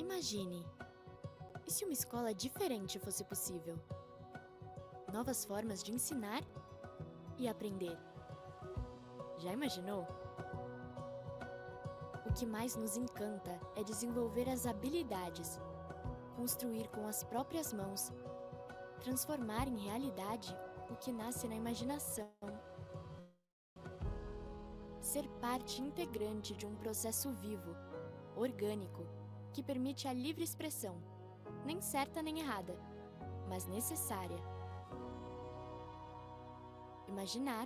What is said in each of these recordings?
Imagine, e se uma escola diferente fosse possível? Novas formas de ensinar e aprender. Já imaginou? O que mais nos encanta é desenvolver as habilidades, construir com as próprias mãos, transformar em realidade o que nasce na imaginação. Ser parte integrante de um processo vivo, orgânico, que permite a livre expressão, nem certa nem errada, mas necessária. Imaginar,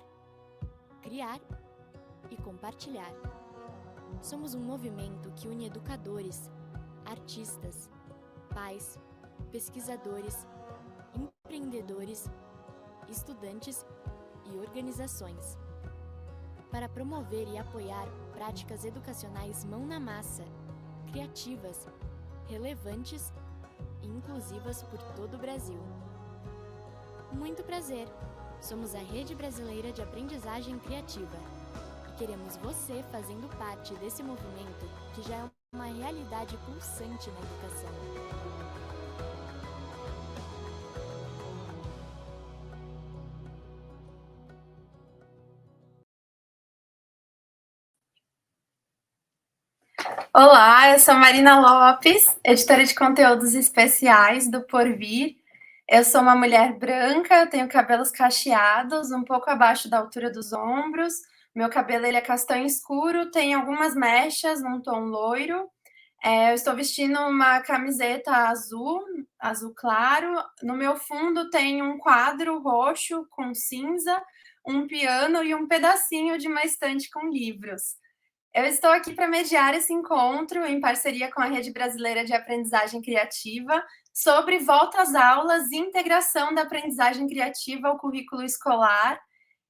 criar e compartilhar. Somos um movimento que une educadores, artistas, pais, pesquisadores, empreendedores, estudantes e organizações, para promover e apoiar práticas educacionais mão na massa, criativas, relevantes e inclusivas por todo o Brasil. Muito prazer! Somos a Rede Brasileira de Aprendizagem Criativa e queremos você fazendo parte desse movimento que já é uma realidade pulsante na educação. Olá, eu sou Marina Lopes, editora de conteúdos especiais do Porvir. Eu sou uma mulher branca, tenho cabelos cacheados, um pouco abaixo da altura dos ombros. Meu cabelo ele é castanho escuro, tem algumas mechas num tom loiro. Eu estou vestindo uma camiseta azul claro. No meu fundo tem um quadro roxo com cinza, um piano e um pedacinho de uma estante com livros. Eu estou aqui para mediar esse encontro em parceria com a Rede Brasileira de Aprendizagem Criativa sobre volta às aulas e integração da aprendizagem criativa ao currículo escolar.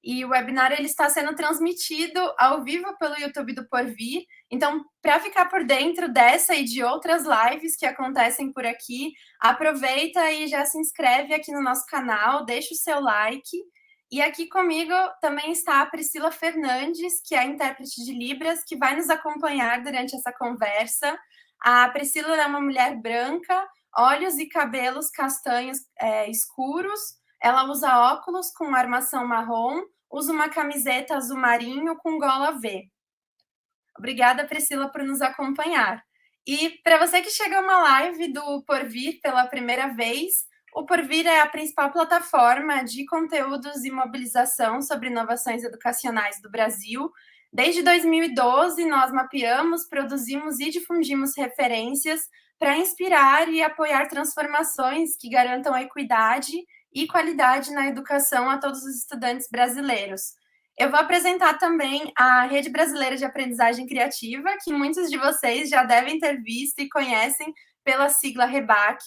E o webinar ele está sendo transmitido ao vivo pelo YouTube do Porvir. Então, para ficar por dentro dessa e de outras lives que acontecem por aqui, aproveita e já se inscreve aqui no nosso canal, deixa o seu like. E aqui comigo também está a Priscila Fernandes, que é a intérprete de Libras, que vai nos acompanhar durante essa conversa. A Priscila é uma mulher branca, olhos e cabelos castanhos escuros. Ela usa óculos com armação marrom, usa uma camiseta azul marinho com gola V. Obrigada, Priscila, por nos acompanhar. E para você que chega a uma live do Porvir pela primeira vez, o Porvir é a principal plataforma de conteúdos e mobilização sobre inovações educacionais do Brasil. Desde 2012, nós mapeamos, produzimos e difundimos referências para inspirar e apoiar transformações que garantam a equidade e qualidade na educação a todos os estudantes brasileiros. Eu vou apresentar também a Rede Brasileira de Aprendizagem Criativa, que muitos de vocês já devem ter visto e conhecem pela sigla REBAC.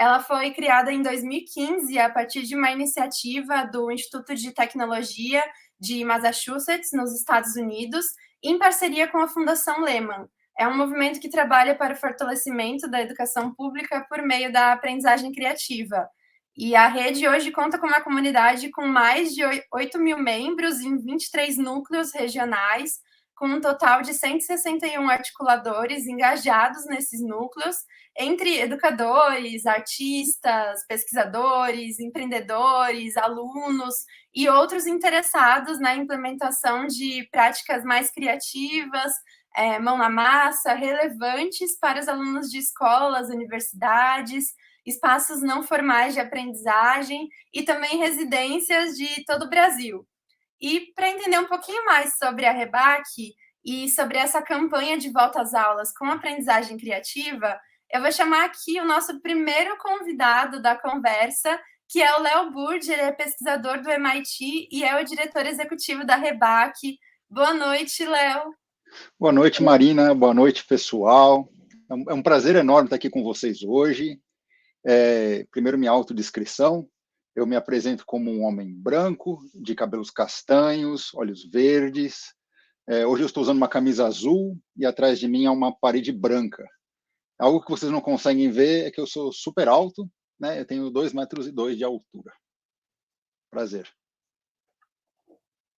Ela foi criada em 2015 a partir de uma iniciativa do Instituto de Tecnologia de Massachusetts, nos Estados Unidos, em parceria com a Fundação Lehman. É um movimento que trabalha para o fortalecimento da educação pública por meio da aprendizagem criativa. E a rede hoje conta com uma comunidade com mais de 8 mil membros em 23 núcleos regionais, com um total de 161 articuladores engajados nesses núcleos, entre educadores, artistas, pesquisadores, empreendedores, alunos e outros interessados na implementação de práticas mais criativas, mão na massa, relevantes para os alunos de escolas, universidades, espaços não formais de aprendizagem e também residências de todo o Brasil. E para entender um pouquinho mais sobre a REBAC e sobre essa campanha de volta às aulas com aprendizagem criativa, eu vou chamar aqui o nosso primeiro convidado da conversa, que é o Léo Burd. Ele é pesquisador do MIT e é o diretor executivo da REBAC. Boa noite, Léo. Boa noite, Marina. Boa noite, pessoal. É um prazer enorme estar aqui com vocês hoje. Primeiro, minha autodescrição. Eu me apresento como um homem branco, de cabelos castanhos, olhos verdes. Hoje eu estou usando uma camisa azul e atrás de mim há uma parede branca. Algo que vocês não conseguem ver é que eu sou super alto, né? Eu tenho 2,2 metros de altura. Prazer.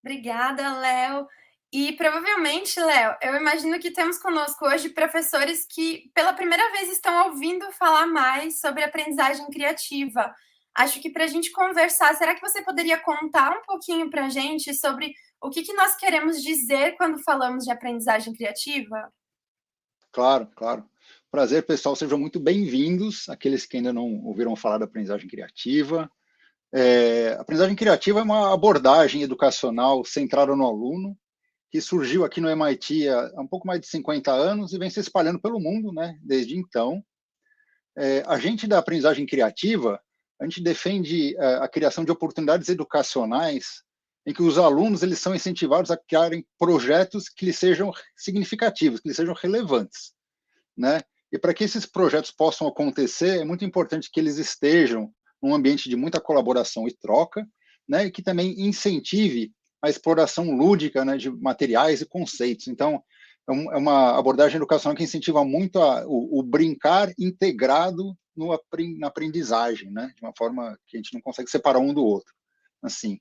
Obrigada, Léo. E provavelmente, Léo, eu imagino que temos conosco hoje professores que pela primeira vez estão ouvindo falar mais sobre aprendizagem criativa. Acho que para a gente conversar, será que você poderia contar um pouquinho para a gente sobre o que nós queremos dizer quando falamos de aprendizagem criativa? Claro, claro. Prazer, pessoal, sejam muito bem-vindos, aqueles que ainda não ouviram falar da aprendizagem criativa. A aprendizagem criativa é uma abordagem educacional centrada no aluno, que surgiu aqui no MIT há um pouco mais de 50 anos e vem se espalhando pelo mundo, né, desde então. A gente da aprendizagem criativa, a gente defende a criação de oportunidades educacionais em que os alunos eles são incentivados a criarem projetos que lhes sejam significativos, que lhes sejam relevantes, né? E para que esses projetos possam acontecer, é muito importante que eles estejam num ambiente de muita colaboração e troca, né? E que também incentive a exploração lúdica, né, de materiais e conceitos. Então, é uma abordagem educacional que incentiva muito o brincar integrado na aprendizagem, né? De uma forma que a gente não consegue separar um do outro, assim.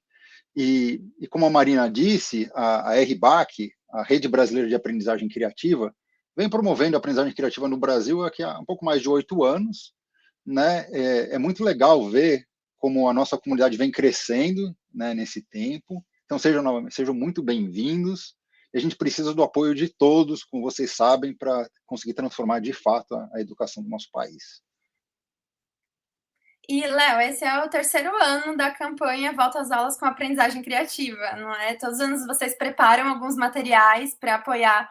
E como a Marina disse, a RBAC, a Rede Brasileira de Aprendizagem Criativa, vem promovendo a aprendizagem criativa no Brasil aqui há um pouco mais de 8 anos, né? É muito legal ver como a nossa comunidade vem crescendo, né, nesse tempo. Então, sejam muito bem-vindos. E a gente precisa do apoio de todos, como vocês sabem, para conseguir transformar de fato a educação do nosso país. E, Léo, esse é o terceiro ano da campanha Volta às Aulas com Aprendizagem Criativa, não é? Todos os anos vocês preparam alguns materiais para apoiar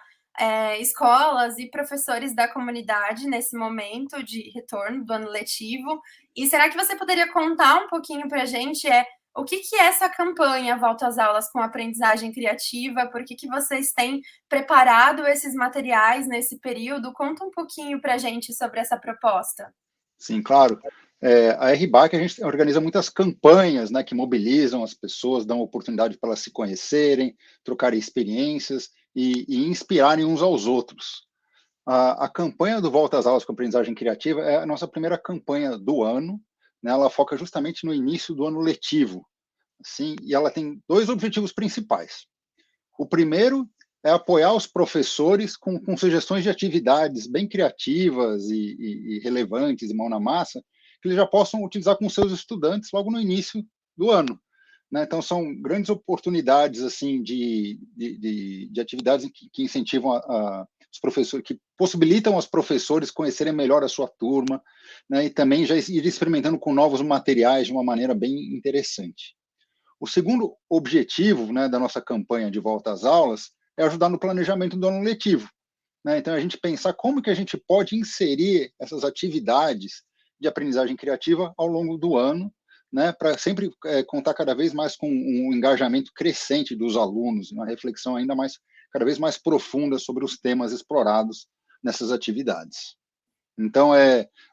escolas e professores da comunidade nesse momento de retorno do ano letivo. E será que você poderia contar um pouquinho para a gente o que é essa campanha Volta às Aulas com Aprendizagem Criativa? Por que vocês têm preparado esses materiais nesse período? Conta um pouquinho para a gente sobre essa proposta. Sim, claro. A RBAC, a gente organiza muitas campanhas, né, que mobilizam as pessoas, dão oportunidade para elas se conhecerem, trocarem experiências e inspirarem uns aos outros. A campanha do Volta às Aulas com Aprendizagem Criativa é a nossa primeira campanha do ano, né, ela foca justamente no início do ano letivo, assim, e ela tem 2 objetivos principais. O primeiro é apoiar os professores com sugestões de atividades bem criativas e relevantes, e mão na massa, que eles já possam utilizar com seus estudantes logo no início do ano, né? Então, são grandes oportunidades assim de atividades que incentivam os professores, que possibilitam aos professores conhecerem melhor a sua turma, né? E também já ir experimentando com novos materiais de uma maneira bem interessante. O segundo objetivo, né, da nossa campanha de volta às aulas é ajudar no planejamento do ano letivo, né? Então, a gente pensar como que a gente pode inserir essas atividades de aprendizagem criativa ao longo do ano, né, para sempre contar cada vez mais com um engajamento crescente dos alunos, uma reflexão cada vez mais profunda sobre os temas explorados nessas atividades. Então,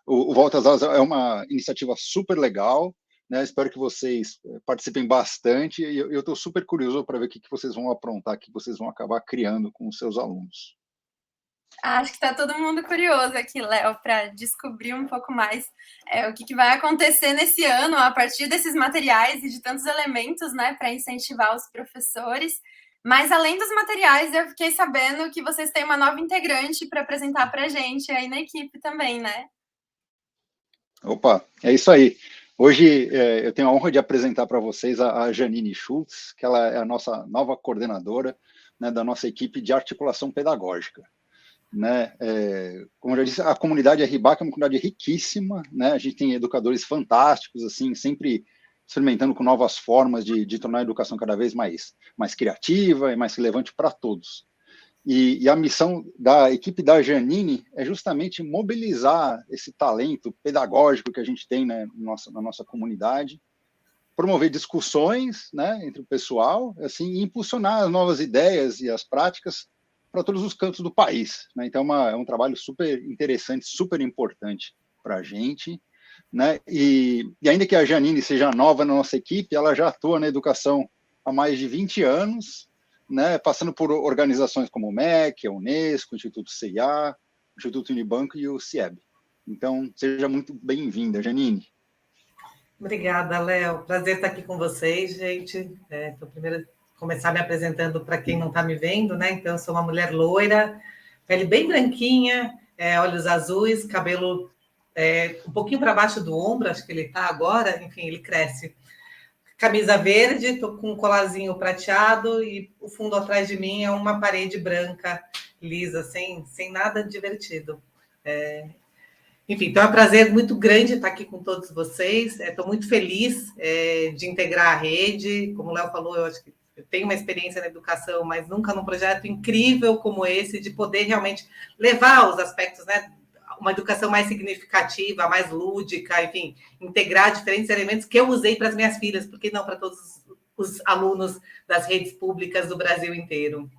o Volta às Aulas é uma iniciativa super legal, né? Espero que vocês participem bastante e eu estou super curioso para ver o que vocês vão aprontar, o que vocês vão acabar criando com os seus alunos. Acho que está todo mundo curioso aqui, Léo, para descobrir um pouco mais o que vai acontecer nesse ano a partir desses materiais e de tantos elementos, né, para incentivar os professores. Mas além dos materiais, eu fiquei sabendo que vocês têm uma nova integrante para apresentar para a gente aí na equipe também, né? Opa, é isso aí. Hoje eu tenho a honra de apresentar para vocês a Janine Schultz, que ela é a nossa nova coordenadora, né, da nossa equipe de articulação pedagógica. Né? Como eu já disse, a comunidade RBAC é uma comunidade riquíssima, né? A gente tem educadores fantásticos, assim, sempre experimentando com novas formas de tornar a educação cada vez mais criativa e mais relevante para todos. E a missão da equipe da Janine é justamente mobilizar esse talento pedagógico que a gente tem, né, na nossa comunidade, promover discussões, né, entre o pessoal, assim, e impulsionar as novas ideias e as práticas para todos os cantos do país, né? Então, é um trabalho super interessante, super importante para a gente, né? E ainda que a Janine seja nova na nossa equipe, ela já atua na educação há mais de 20 anos, né? Passando por organizações como o MEC, a Unesco, o Instituto CIA, o Instituto Unibanco e o CIEB. Então, seja muito bem-vinda, Janine. Obrigada, Léo. Prazer estar aqui com vocês, gente. Primeiro, começar me apresentando para quem não está me vendo, né? Então, eu sou uma mulher loira, pele bem branquinha, olhos azuis, cabelo um pouquinho para baixo do ombro, acho que ele está agora, enfim, ele cresce. Camisa verde, estou com um colarzinho prateado e o fundo atrás de mim é uma parede branca, lisa, sem nada divertido. Enfim, então é um prazer muito grande estar aqui com todos vocês. Estou muito feliz de integrar a rede. Como o Léo falou, eu acho que eu tenho uma experiência na educação, mas nunca num projeto incrível como esse, de poder realmente levar os aspectos, né? Uma educação mais significativa, mais lúdica, enfim, integrar diferentes elementos que eu usei para as minhas filhas, porque não para todos os alunos das redes públicas do Brasil inteiro.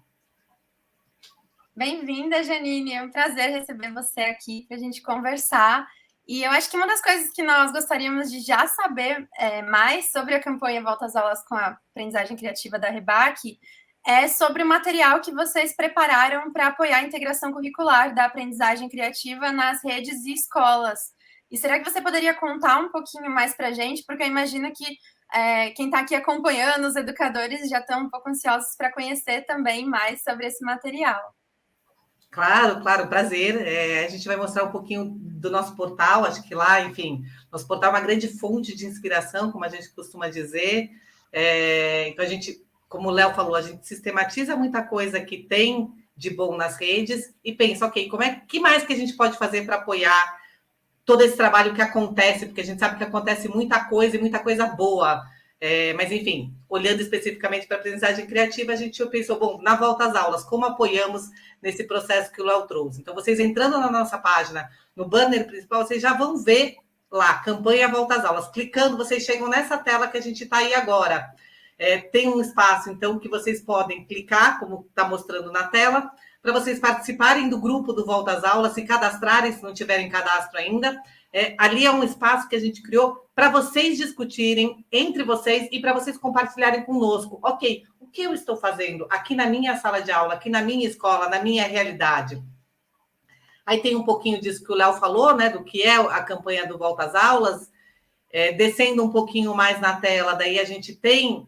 Bem-vinda, Janine. É um prazer receber você aqui para a gente conversar. E eu acho que uma das coisas que nós gostaríamos de já saber mais sobre a campanha Volta às Aulas com a Aprendizagem Criativa da REBAC é sobre o material que vocês prepararam para apoiar a integração curricular da aprendizagem criativa nas redes e escolas. E será que você poderia contar um pouquinho mais para a gente? Porque eu imagino que quem está aqui acompanhando, os educadores, já estão um pouco ansiosos para conhecer também mais sobre esse material. Claro, prazer. A gente vai mostrar um pouquinho do nosso portal, acho que lá, enfim, nosso portal é uma grande fonte de inspiração, como a gente costuma dizer. Então, a gente, como o Léo falou, a gente sistematiza muita coisa que tem de bom nas redes e pensa, ok, que mais que a gente pode fazer para apoiar todo esse trabalho que acontece, porque a gente sabe que acontece muita coisa e muita coisa boa. Mas, enfim, olhando especificamente para a aprendizagem criativa, a gente pensou, bom, na volta às aulas, como apoiamos nesse processo que o Léo trouxe? Então, vocês entrando na nossa página, no banner principal, vocês já vão ver lá, campanha Volta às Aulas. Clicando, vocês chegam nessa tela que a gente está aí agora. Tem um espaço, então, que vocês podem clicar, como está mostrando na tela, para vocês participarem do grupo do Volta às Aulas, se cadastrarem, se não tiverem cadastro ainda. Ali é um espaço que a gente criou para vocês discutirem entre vocês e para vocês compartilharem conosco. Ok, o que eu estou fazendo aqui na minha sala de aula, aqui na minha escola, na minha realidade? Aí tem um pouquinho disso que o Léo falou, né, do que é a campanha do Volta às Aulas. Descendo um pouquinho mais na tela, daí a gente tem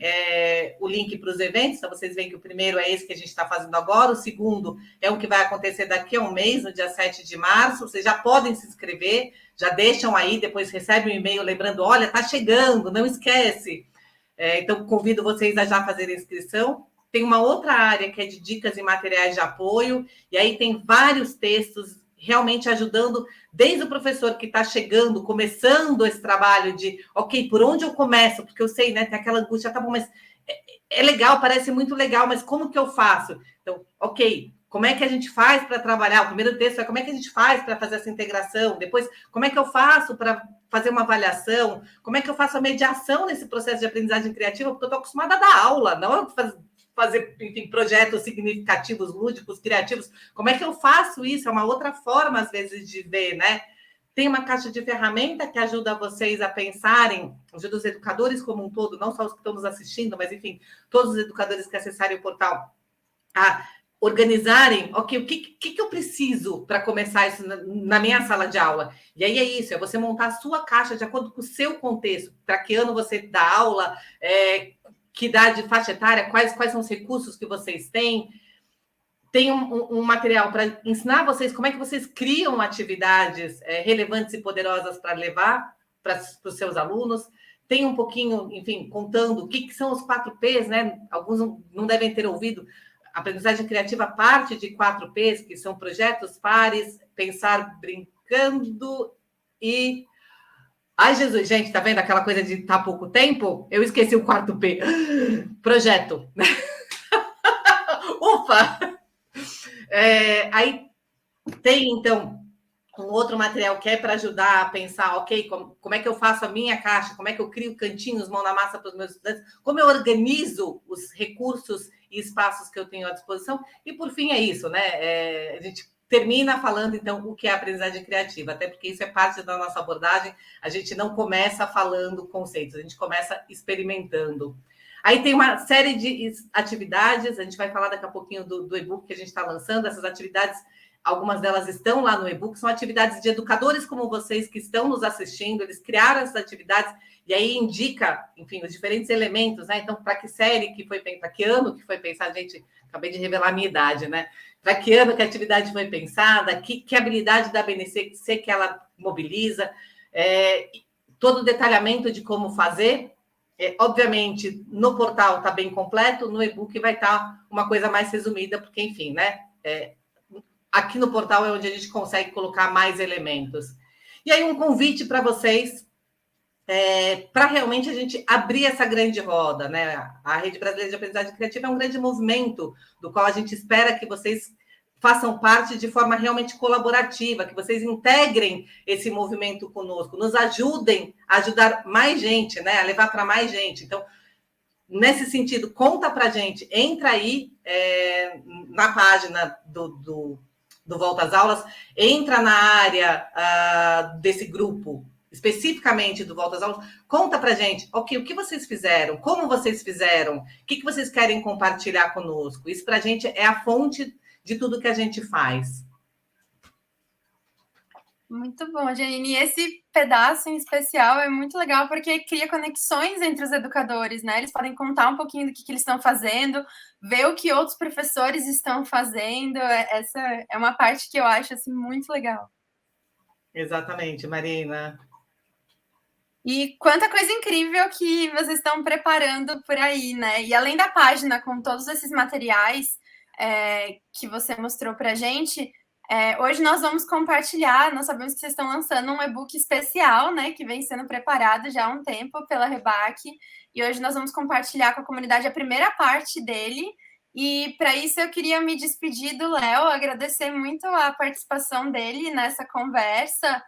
o link para os eventos. Então, vocês veem que o primeiro é esse que a gente está fazendo agora, o segundo é o que vai acontecer daqui a um mês, no dia 7 de março. Vocês já podem se inscrever, já deixam aí, depois recebem um e-mail lembrando, olha, está chegando, não esquece. Então, convido vocês a já fazerem a inscrição. Tem uma outra área que é de dicas e materiais de apoio, e aí tem vários textos realmente ajudando, desde o professor que está chegando, começando esse trabalho de, ok, por onde eu começo? Porque eu sei, né, tem aquela angústia, tá bom, mas é legal, parece muito legal, mas como que eu faço? Então, ok, como é que a gente faz para trabalhar? O primeiro texto é como é que a gente faz para fazer essa integração? Depois, como é que eu faço para fazer uma avaliação? Como é que eu faço a mediação nesse processo de aprendizagem criativa? Porque eu estou acostumada a dar aula, não fazer, enfim, projetos significativos, lúdicos, criativos. Como é que eu faço isso? É uma outra forma, às vezes, de ver, né? Tem uma caixa de ferramenta que ajuda vocês a pensarem, ajuda os educadores como um todo, não só os que estão nos assistindo, mas, enfim, todos os educadores que acessarem o portal, a organizarem, ok, o que eu preciso para começar isso na minha sala de aula? E aí é isso, é você montar a sua caixa de acordo com o seu contexto, para que ano você dá aula, que idade, faixa etária, quais são os recursos que vocês têm. Tem um material para ensinar vocês como é que vocês criam atividades relevantes e poderosas para levar para os seus alunos. Tem um pouquinho, enfim, contando o que são os 4Ps, né? Alguns não devem ter ouvido. A aprendizagem criativa parte de 4Ps, que são projetos, pares, pensar brincando e... Ai, Jesus, gente, tá vendo aquela coisa de estar pouco tempo? Eu esqueci o 4P. Projeto. Ufa! Aí tem, então, um outro material que é para ajudar a pensar, ok, como é que eu faço a minha caixa, como é que eu crio cantinhos, mão na massa para os meus estudantes, como eu organizo os recursos e espaços que eu tenho à disposição. E, por fim, é isso, né? A gente termina falando, então, o que é a aprendizagem criativa, até porque isso é parte da nossa abordagem. A gente não começa falando conceitos, a gente começa experimentando. Aí tem uma série de atividades, a gente vai falar daqui a pouquinho do e-book que a gente está lançando. Essas atividades algumas delas estão lá no e-book, são atividades de educadores como vocês que estão nos assistindo, eles criaram essas atividades e aí indica, enfim, os diferentes elementos, né? Então, para que série que foi pensada, para que ano que foi pensada, gente, acabei de revelar a minha idade, né? Para que ano que a atividade foi pensada, que habilidade da BNC que ela mobiliza, todo o detalhamento de como fazer. Obviamente, no portal está bem completo, no e-book vai estar uma coisa mais resumida, porque, enfim, né? Aqui no portal é onde a gente consegue colocar mais elementos. E aí, um convite para vocês, para realmente a gente abrir essa grande roda, né? A Rede Brasileira de Aprendizagem Criativa é um grande movimento, do qual a gente espera que vocês façam parte de forma realmente colaborativa, que vocês integrem esse movimento conosco, nos ajudem a ajudar mais gente, né? A levar para mais gente. Então, nesse sentido, conta para a gente, entra aí na página do Volta às Aulas, entra na área desse grupo, especificamente do Volta às Aulas, conta para a gente, o que vocês fizeram, como vocês fizeram, o que vocês querem compartilhar conosco. Isso para a gente é a fonte de tudo que a gente faz. Muito bom, Janine. E esse pedaço em especial é muito legal porque cria conexões entre os educadores, né? Eles podem contar um pouquinho do que eles estão fazendo, ver o que outros professores estão fazendo. Essa é uma parte que eu acho assim, muito legal. Exatamente, Marina. E quanta coisa incrível que vocês estão preparando por aí, né? E além da página com todos esses materiais que você mostrou para a gente, hoje nós vamos compartilhar, nós sabemos que vocês estão lançando um e-book especial, né? Que vem sendo preparado já há um tempo pela Rebac, e hoje nós vamos compartilhar com a comunidade a primeira parte dele. E para isso eu queria me despedir do Léo, agradecer muito a participação dele nessa conversa.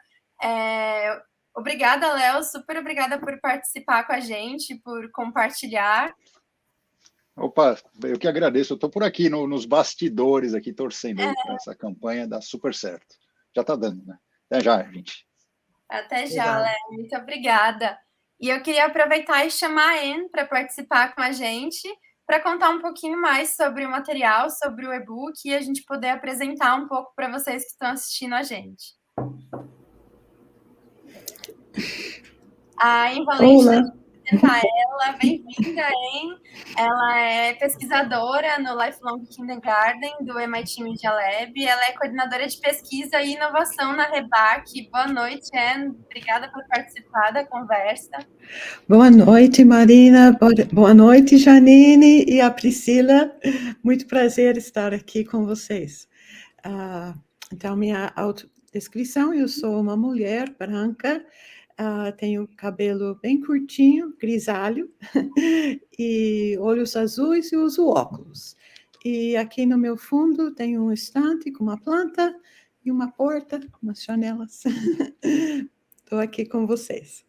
Obrigada, Léo, super obrigada por participar com a gente, por compartilhar. Opa, eu que agradeço, eu estou por aqui nos bastidores, aqui torcendo para essa campanha dar super certo. Já está dando, né? Até já, gente. Até já, Léo, muito obrigada. E eu queria aproveitar e chamar a Anne para participar com a gente, para contar um pouquinho mais sobre o material, sobre o e-book, e a gente poder apresentar um pouco para vocês que estão assistindo a gente. A Invalente apresentar ela, bem-vinda, hein? Ela é pesquisadora no Lifelong Kindergarten do MIT Media Lab, ela é coordenadora de pesquisa e inovação na Rebac. Boa noite, Anne, obrigada por participar da conversa. Boa noite, Marina, boa noite, Janine e a Priscila, muito prazer estar aqui com vocês. Então, minha autodescrição, eu sou uma mulher branca, tenho cabelo bem curtinho, grisalho, e olhos azuis e uso óculos. E aqui no meu fundo tem um estante com uma planta e uma porta, umas janelas. Estou aqui com vocês.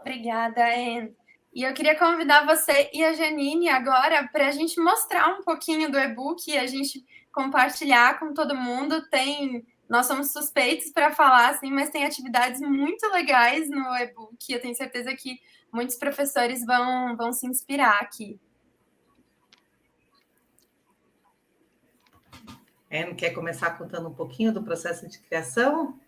Obrigada, Anne. E eu queria convidar você e a Janine agora para a gente mostrar um pouquinho do e-book e a gente compartilhar com todo mundo. Nós somos suspeitos para falar, assim, mas tem atividades muito legais no e-book. Eu tenho certeza que muitos professores vão se inspirar aqui. Anne, quer começar contando um pouquinho do processo de criação?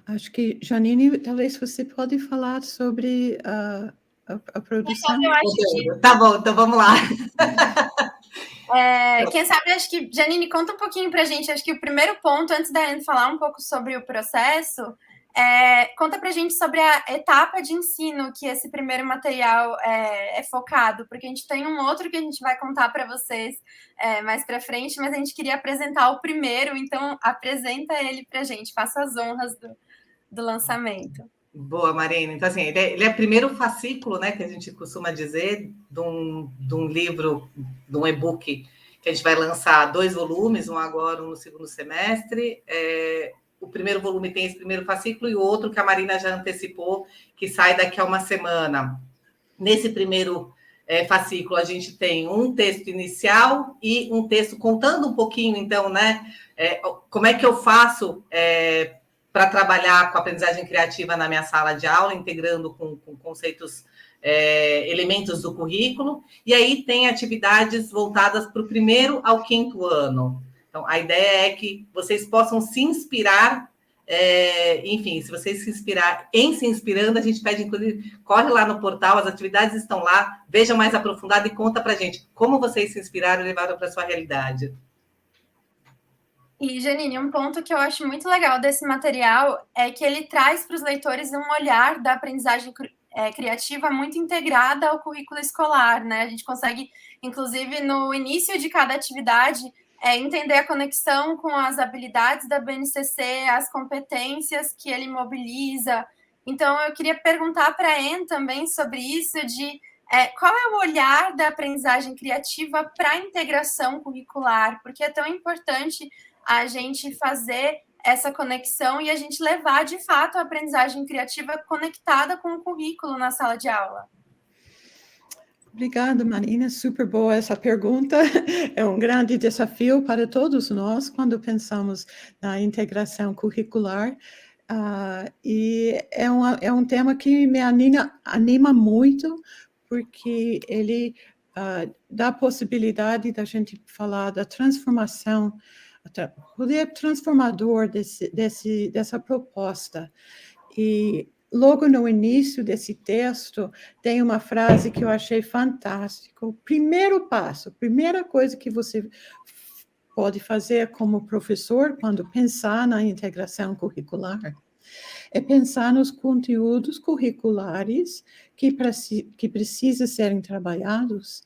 Acho que, Janine, talvez você pode falar sobre a produção. Eu acho que... Tá bom, então vamos lá. Quem sabe, acho que, Janine, conta um pouquinho para a gente. Acho que o primeiro ponto, antes da Anne falar um pouco sobre o processo, conta para a gente sobre a etapa de ensino que esse primeiro material é focado, porque a gente tem um outro que a gente vai contar para vocês mais para frente, mas a gente queria apresentar o primeiro, então apresenta ele para a gente, faça as honras do lançamento. Boa, Marina. Então, assim, ele é o primeiro fascículo, né, que a gente costuma dizer, de um livro, de um e-book, que a gente vai lançar 2 volumes, um agora, um no segundo semestre. O primeiro volume tem esse primeiro fascículo e o outro que a Marina já antecipou, que sai daqui a uma semana. Nesse primeiro fascículo, a gente tem um texto inicial e um texto contando um pouquinho, então, né, como é que eu faço para trabalhar com a aprendizagem criativa na minha sala de aula, integrando com conceitos elementos do currículo, e aí tem atividades voltadas para o 1º ao 5º ano. Então, a ideia é que vocês possam se inspirar, enfim, se vocês se inspirando, a gente pede, inclusive, corre lá no portal, as atividades estão lá, veja mais aprofundado e conta para a gente como vocês se inspiraram e levaram para a sua realidade. E, Janine, um ponto que eu acho muito legal desse material é que ele traz para os leitores um olhar da aprendizagem criativa muito integrada ao currículo escolar, né? A gente consegue, inclusive, no início de cada atividade, entender a conexão com as habilidades da BNCC, as competências que ele mobiliza. Então, eu queria perguntar para a Anne também sobre isso, de qual é o olhar da aprendizagem criativa para a integração curricular, porque é tão importante a gente fazer essa conexão e a gente levar, de fato, a aprendizagem criativa conectada com o currículo na sala de aula. Obrigada, Marina. Super boa essa pergunta. É um grande desafio para todos nós quando pensamos na integração curricular. E é um tema que me anima muito, porque ele dá a possibilidade da gente falar da transformação, o poder transformador dessa proposta. E logo no início desse texto, tem uma frase que eu achei fantástica. O primeiro passo, a primeira coisa que você pode fazer como professor quando pensar na integração curricular é pensar nos conteúdos curriculares que precisam serem trabalhados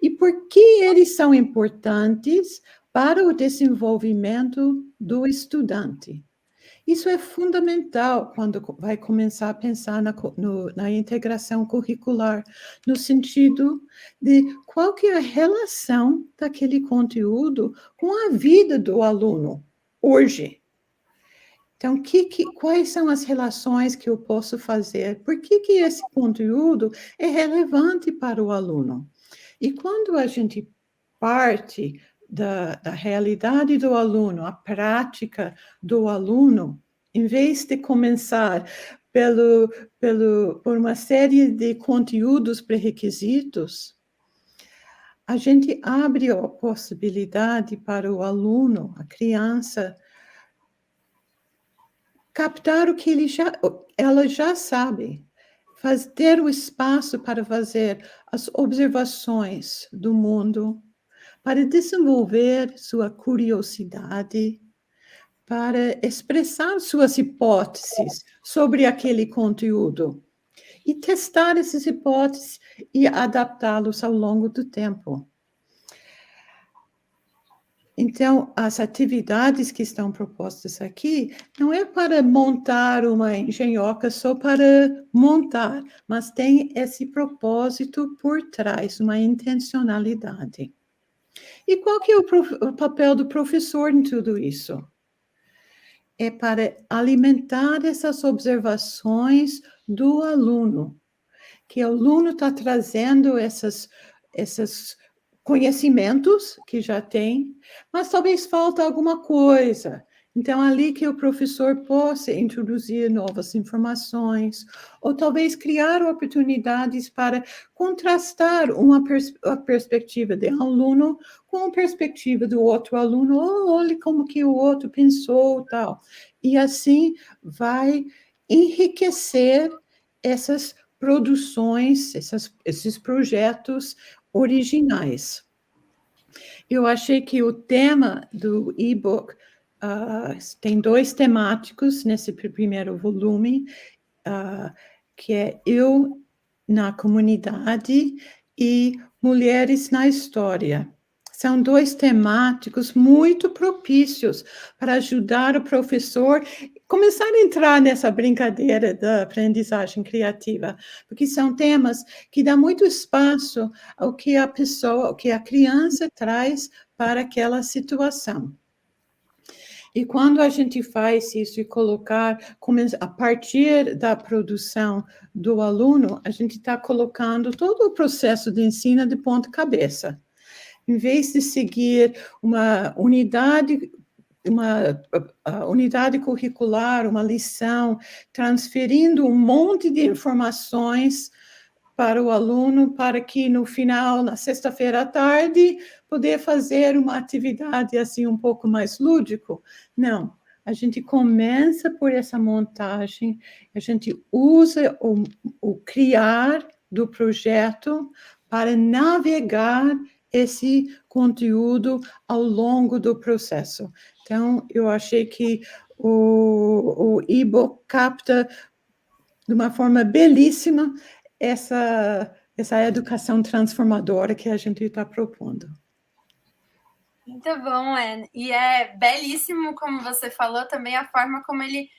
e por que eles são importantes para o desenvolvimento do estudante. Isso é fundamental quando vai começar a pensar na integração curricular, no sentido de qual que é a relação daquele conteúdo com a vida do aluno hoje. Então, quais são as relações que eu posso fazer? Por que esse conteúdo é relevante para o aluno? E quando a gente parte da realidade do aluno, a prática do aluno, em vez de começar por uma série de conteúdos pré-requisitos, a gente abre a possibilidade para o aluno, a criança, captar o que ela já sabe, ter o espaço para fazer as observações do mundo, para desenvolver sua curiosidade, para expressar suas hipóteses sobre aquele conteúdo e testar essas hipóteses e adaptá-los ao longo do tempo. Então, as atividades que estão propostas aqui não é para montar uma engenhoca só para montar, mas tem esse propósito por trás, uma intencionalidade. E qual que é o papel do professor em tudo isso? É para alimentar essas observações do aluno, que o aluno está trazendo esses conhecimentos que já tem, mas talvez falta alguma coisa. Então, ali que o professor possa introduzir novas informações, ou talvez criar oportunidades para contrastar a perspectiva de um aluno com a perspectiva do outro aluno. Olha como que o outro pensou, tal. E assim vai enriquecer essas produções, esses projetos originais. Eu achei que o tema do e-book tem 2 temáticos nesse primeiro volume, que é Eu na Comunidade e Mulheres na História. São 2 temáticos muito propícios para ajudar o professor a começar a entrar nessa brincadeira da aprendizagem criativa, porque são temas que dão muito espaço ao que a criança traz para aquela situação. E quando a gente faz isso e a partir da produção do aluno, a gente está colocando todo o processo de ensino de ponta cabeça. Em vez de seguir uma unidade curricular, uma lição, transferindo um monte de informações para o aluno, para que no final, na sexta-feira à tarde, poder fazer uma atividade assim um pouco mais lúdico. Não, a gente começa por essa montagem, a gente usa o criar do projeto para navegar esse conteúdo ao longo do processo. Então, eu achei que o e-book capta de uma forma belíssima essa educação transformadora que a gente está propondo. Muito bom, Anne. E é belíssimo, como você falou, também a forma como ele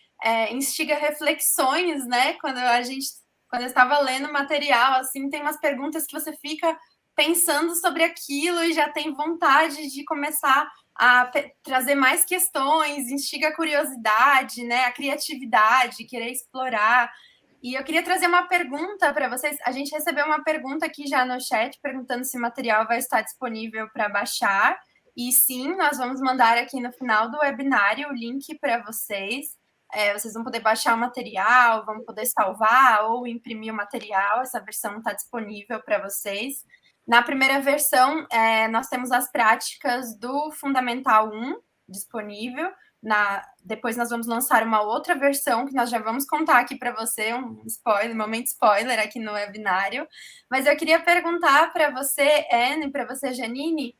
instiga reflexões, né? Quando eu estava lendo o material, assim, tem umas perguntas que você fica pensando sobre aquilo e já tem vontade de começar a trazer mais questões, instiga a curiosidade, né? A criatividade, querer explorar. E eu queria trazer uma pergunta para vocês. A gente recebeu uma pergunta aqui já no chat, perguntando se o material vai estar disponível para baixar. E sim, nós vamos mandar aqui no final do webinário o link para vocês. Vocês vão poder baixar o material, vão poder salvar ou imprimir o material. Essa versão está disponível para vocês. Na primeira versão, nós temos as práticas do Fundamental 1 disponível. Depois nós vamos lançar uma outra versão que nós já vamos contar aqui para você, um momento spoiler aqui no webinário. Mas eu queria perguntar para você, Anne, e para você, Janine,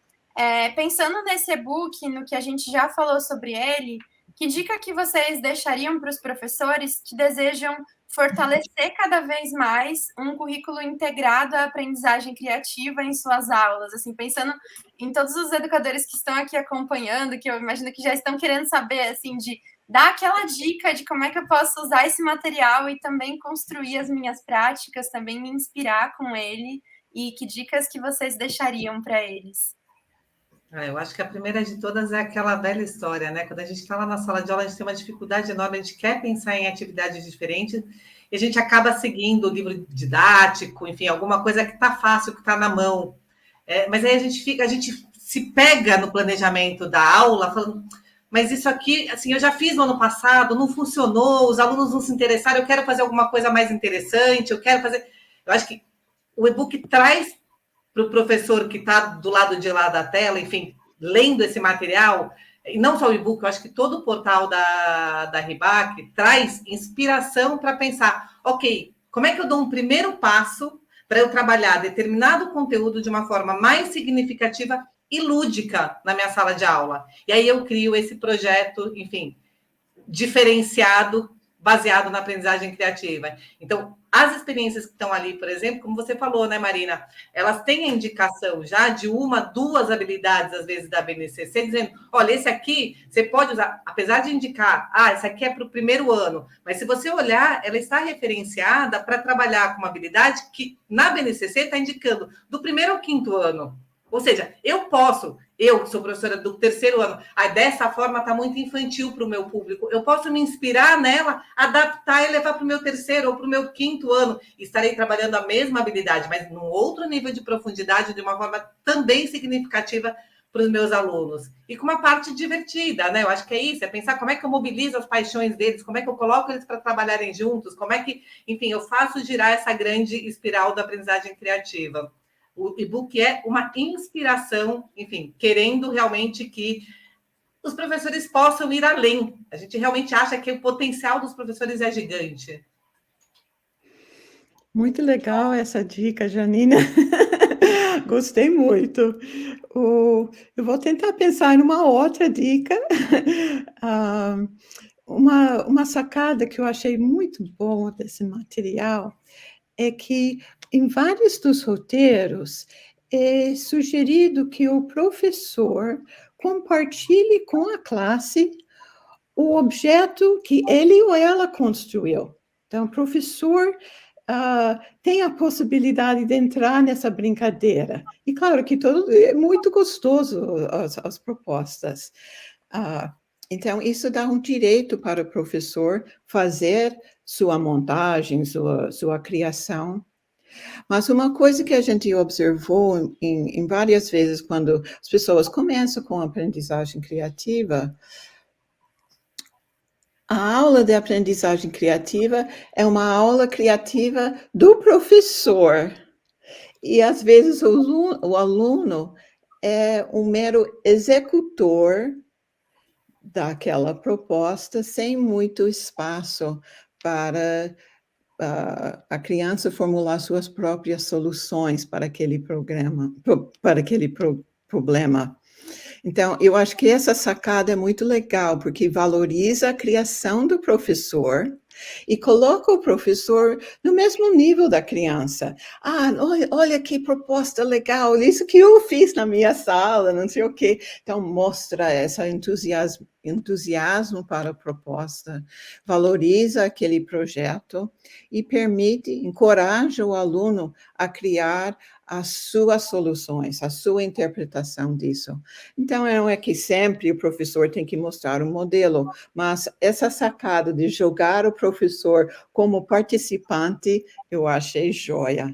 pensando nesse e-book, no que a gente já falou sobre ele, que dica que vocês deixariam para os professores que desejam fortalecer cada vez mais um currículo integrado à aprendizagem criativa em suas aulas? Assim, pensando em todos os educadores que estão aqui acompanhando, que eu imagino que já estão querendo saber, assim, de dar aquela dica de como é que eu posso usar esse material e também construir as minhas práticas, também me inspirar com ele, e que dicas que vocês deixariam para eles? Eu acho que a primeira de todas é aquela velha história, né? Quando a gente está lá na sala de aula, a gente tem uma dificuldade enorme, a gente quer pensar em atividades diferentes e a gente acaba seguindo o livro didático, enfim, alguma coisa que está fácil, que está na mão. Mas aí a gente se pega no planejamento da aula, falando, mas isso aqui, assim, eu já fiz no ano passado, não funcionou, os alunos não se interessaram, eu quero fazer alguma coisa mais interessante, eu acho que o e-book traz para o professor que está do lado de lá da tela, enfim, lendo esse material, e não só o e-book, eu acho que todo o portal da RIBAC traz inspiração para pensar, ok, como é que eu dou um primeiro passo para eu trabalhar determinado conteúdo de uma forma mais significativa e lúdica na minha sala de aula? E aí eu crio esse projeto, enfim, diferenciado, baseado na aprendizagem criativa. Então, as experiências que estão ali, por exemplo, como você falou, né, Marina? Elas têm a indicação já de 1, 2 habilidades, às vezes, da BNCC, dizendo, olha, esse aqui você pode usar, apesar de indicar, esse aqui é para o primeiro ano, mas se você olhar, ela está referenciada para trabalhar com uma habilidade que, na BNCC, está indicando do primeiro ao 5º ano. Ou seja, eu sou professora do 3º ano, dessa forma está muito infantil para o meu público, eu posso me inspirar nela, adaptar e levar para o meu 3º ou para o meu 5º ano, estarei trabalhando a mesma habilidade, mas num outro nível de profundidade, de uma forma também significativa para os meus alunos. E com uma parte divertida, né? Eu acho que é isso, é pensar como é que eu mobilizo as paixões deles, como é que eu coloco eles para trabalharem juntos, como é que, enfim, eu faço girar essa grande espiral da aprendizagem criativa. O e-book é uma inspiração, enfim, querendo realmente que os professores possam ir além. A gente realmente acha que o potencial dos professores é gigante. Muito legal essa dica, Janina. Gostei muito. Eu vou tentar pensar em uma outra dica. Uma sacada que eu achei muito boa desse material é que, em vários dos roteiros, é sugerido que o professor compartilhe com a classe o objeto que ele ou ela construiu. Então, o professor tem a possibilidade de entrar nessa brincadeira. E, claro, que é muito gostoso as propostas. Então, isso dá um direito para o professor fazer sua montagem, sua criação. Mas uma coisa que a gente observou em várias vezes quando as pessoas começam com a aprendizagem criativa, A aula de aprendizagem criativa é uma aula criativa do professor. E, às vezes, o aluno é um mero executor daquela proposta, sem muito espaço para a criança formular suas próprias soluções para aquele problema. Então, eu acho que essa sacada é muito legal, porque valoriza a criação do professor e coloca o professor no mesmo nível da criança. Ah, olha que proposta legal, isso que eu fiz na minha sala, não sei o quê. Então, mostra esse entusiasmo para a proposta, valoriza aquele projeto e encoraja o aluno a criar as suas soluções, a sua interpretação disso. Então, não é que sempre o professor tem que mostrar um modelo, mas essa sacada de jogar o professor como participante, eu achei joia.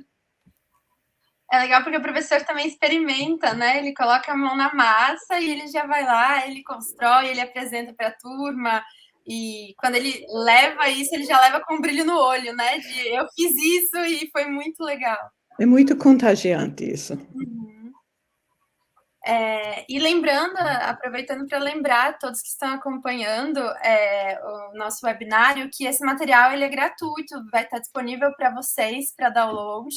É legal porque o professor também experimenta, né? Ele coloca a mão na massa e ele já vai lá, ele constrói, ele apresenta para a turma. E quando ele leva isso, ele já leva com um brilho no olho, né? De eu fiz isso e foi muito legal. É muito contagiante isso. Uhum. E lembrando, aproveitando para lembrar todos que estão acompanhando o nosso webinário, que esse material ele é gratuito, vai estar disponível para vocês para download,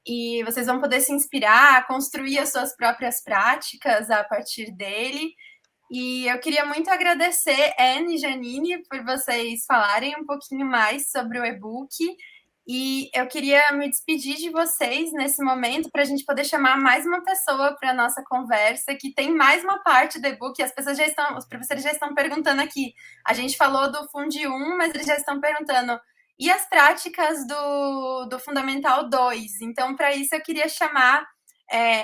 e vocês vão poder se inspirar, construir as suas próprias práticas a partir dele. E eu queria muito agradecer, Anne e Janine, por vocês falarem um pouquinho mais sobre o e-book. E eu queria me despedir de vocês nesse momento para a gente poder chamar mais uma pessoa para a nossa conversa, que tem mais uma parte do e-book. Os professores já estão perguntando aqui. A gente falou do Fundi 1, mas eles já estão perguntando. E as práticas do Fundamental 2? Então, para isso, eu queria chamar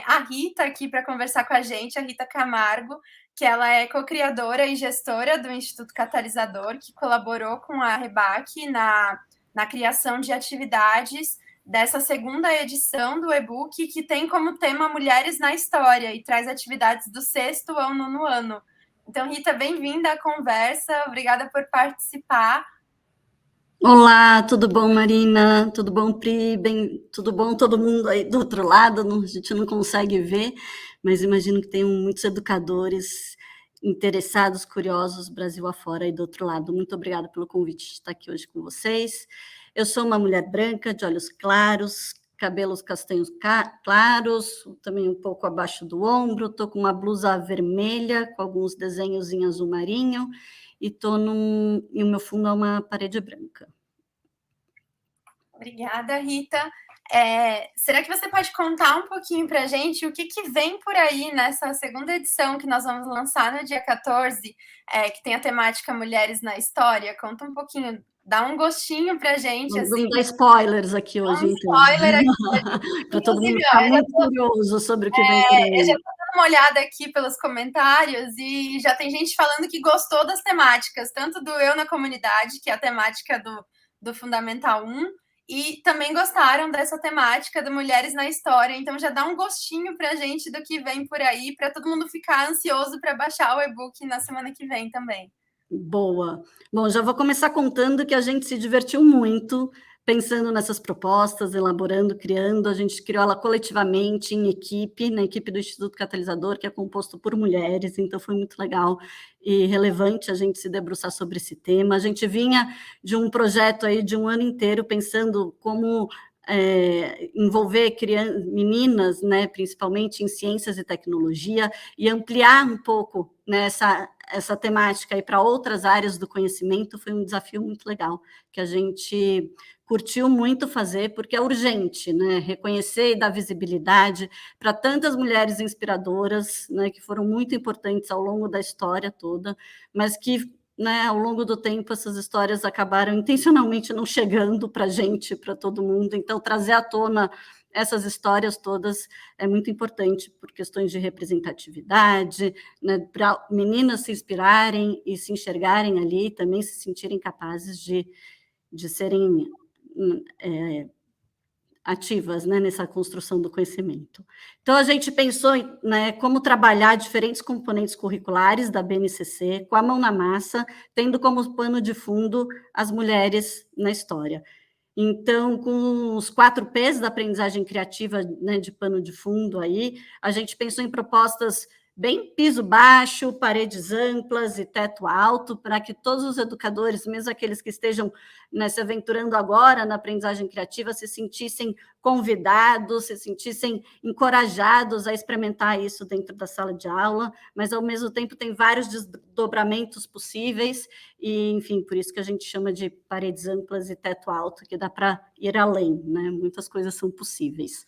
a Rita aqui para conversar com a gente, a Rita Camargo, que ela é co-criadora e gestora do Instituto Catalisador, que colaborou com a REBAC na criação de atividades dessa segunda edição do e-book, que tem como tema Mulheres na História e traz atividades do 6º ao 9º ano. Então, Rita, bem-vinda à conversa, obrigada por participar. Olá, tudo bom, Marina? Tudo bom, Pri? Tudo bom todo mundo aí do outro lado? A gente não consegue ver, mas imagino que tenham muitos educadores interessados, curiosos, Brasil afora aí do outro lado. Muito obrigada pelo convite de estar aqui hoje com vocês. Eu sou uma mulher branca, de olhos claros, cabelos castanhos claros, também um pouco abaixo do ombro, estou com uma blusa vermelha, com alguns desenhos em azul marinho, e o meu fundo é uma parede branca. Obrigada, Rita. Será que você pode contar um pouquinho para a gente o que vem por aí nessa segunda edição que nós vamos lançar no dia 14, que tem a temática Mulheres na História? Conta um pouquinho, dá um gostinho para a gente. Vamos dar spoilers aqui hoje, então. Spoiler aqui. Para todo mundo ficar muito curioso sobre o que vem por aí. Eu já estou dando uma olhada aqui pelos comentários e já tem gente falando que gostou das temáticas, tanto do Eu na Comunidade, que é a temática do Fundamental 1, e também gostaram dessa temática de Mulheres na História. Então, já dá um gostinho para a gente do que vem por aí, para todo mundo ficar ansioso para baixar o e-book na semana que vem também. Boa. Bom, já vou começar contando que a gente se divertiu muito pensando nessas propostas, elaborando, criando. A gente criou ela coletivamente, em equipe, na equipe do Instituto Catalisador, que é composto por mulheres, então foi muito legal e relevante a gente se debruçar sobre esse tema. A gente vinha de um projeto aí de um ano inteiro pensando como envolver meninas, né, principalmente em ciências e tecnologia, e ampliar um pouco, né, essa temática para outras áreas do conhecimento. Foi um desafio muito legal, que a gente curtiu muito fazer, porque é urgente, né, reconhecer e dar visibilidade para tantas mulheres inspiradoras, né, que foram muito importantes ao longo da história toda, mas que, né, ao longo do tempo, essas histórias acabaram intencionalmente não chegando para a gente, para todo mundo. Então, trazer à tona essas histórias todas é muito importante por questões de representatividade, né, para meninas se inspirarem e se enxergarem ali, e também se sentirem capazes de serem ativas, né, nessa construção do conhecimento. Então, a gente pensou em, né, como trabalhar diferentes componentes curriculares da BNCC, com a mão na massa, tendo como pano de fundo as mulheres na história. Então, com os 4 P's da aprendizagem criativa, né, de pano de fundo aí, a gente pensou em propostas bem piso baixo, paredes amplas e teto alto, para que todos os educadores, mesmo aqueles que estejam, né, se aventurando agora na aprendizagem criativa, se sentissem convidados, se sentissem encorajados a experimentar isso dentro da sala de aula, mas, ao mesmo tempo, tem vários desdobramentos possíveis, e, enfim, por isso que a gente chama de paredes amplas e teto alto, que dá para ir além, né? Muitas coisas são possíveis.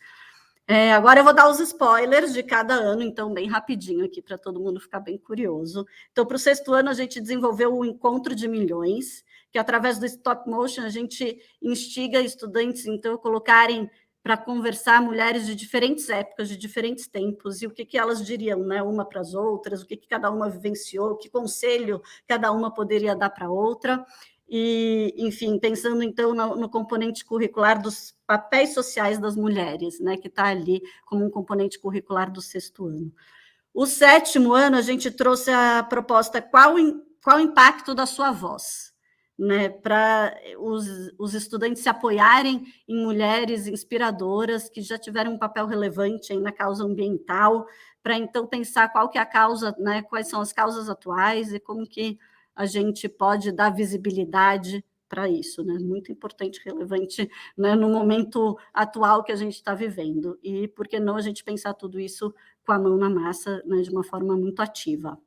Agora eu vou dar os spoilers de cada ano, então, bem rapidinho aqui, para todo mundo ficar bem curioso. Então, para o 6º ano, a gente desenvolveu o Encontro de Milhões, que, através do Stop Motion, a gente instiga estudantes, então, a colocarem para conversar mulheres de diferentes épocas, de diferentes tempos, e o que elas diriam, né, uma para as outras, o que cada uma vivenciou, que conselho cada uma poderia dar para a outra. E, enfim, pensando, então, no componente curricular dos papéis sociais das mulheres, né, que está ali como um componente curricular do 6º ano. O 7º ano, a gente trouxe a proposta qual o impacto da sua voz, né, para os estudantes se apoiarem em mulheres inspiradoras que já tiveram um papel relevante aí na causa ambiental, para, então, pensar qual que é a causa, né, quais são as causas atuais e como que a gente pode dar visibilidade para isso, né? Muito importante, relevante, né, no momento atual que a gente está vivendo. E por que não a gente pensar tudo isso com a mão na massa, né, de uma forma muito ativa.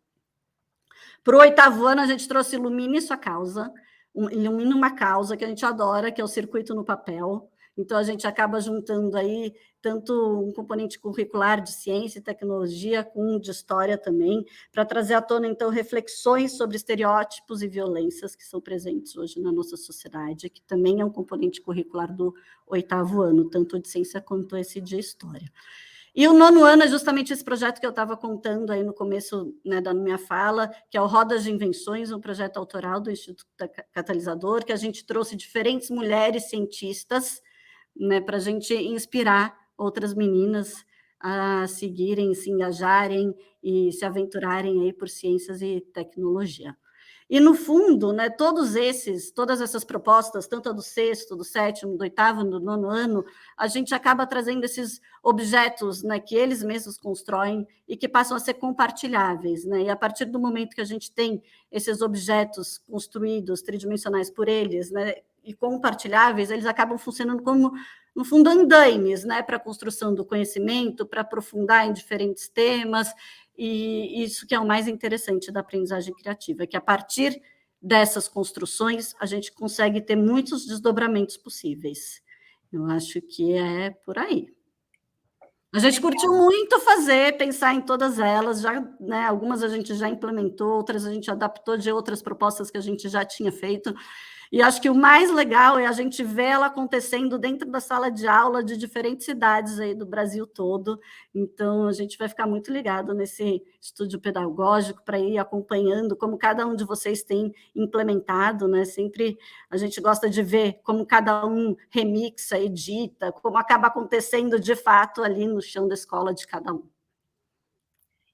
Para o 8º ano, a gente trouxe Ilumine Sua Causa, Ilumine uma causa que a gente adora, que é o Circuito no Papel. Então, a gente acaba juntando aí tanto um componente curricular de ciência e tecnologia, com um de história também, para trazer à tona, então, reflexões sobre estereótipos e violências que são presentes hoje na nossa sociedade, que também é um componente curricular do 8º ano, tanto de ciência quanto esse de história. E o 9º ano é justamente esse projeto que eu estava contando aí no começo, né, da minha fala, que é o Rodas de Invenções, um projeto autoral do Instituto Catalisador, que a gente trouxe diferentes mulheres cientistas, né, para a gente inspirar outras meninas a seguirem, se engajarem e se aventurarem aí por ciências e tecnologia. E, no fundo, né, todas essas propostas, tanto a do 6º, do 7º, do 8º, do 9º ano, a gente acaba trazendo esses objetos, né, que eles mesmos constroem e que passam a ser compartilháveis, né? E, a partir do momento que a gente tem esses objetos construídos, tridimensionais por eles, né, e compartilháveis, eles acabam funcionando como, no fundo, andaimes, né, para a construção do conhecimento, para aprofundar em diferentes temas, e isso que é o mais interessante da aprendizagem criativa, que, a partir dessas construções, a gente consegue ter muitos desdobramentos possíveis. Eu acho que é por aí. A gente curtiu muito pensar em todas elas, já, né, algumas a gente já implementou, outras a gente adaptou de outras propostas que a gente já tinha feito, e acho que o mais legal é a gente ver ela acontecendo dentro da sala de aula de diferentes cidades aí do Brasil todo. Então, a gente vai ficar muito ligado nesse estúdio pedagógico para ir acompanhando como cada um de vocês tem implementado, né? Sempre a gente gosta de ver como cada um remixa, edita, como acaba acontecendo de fato ali no chão da escola de cada um.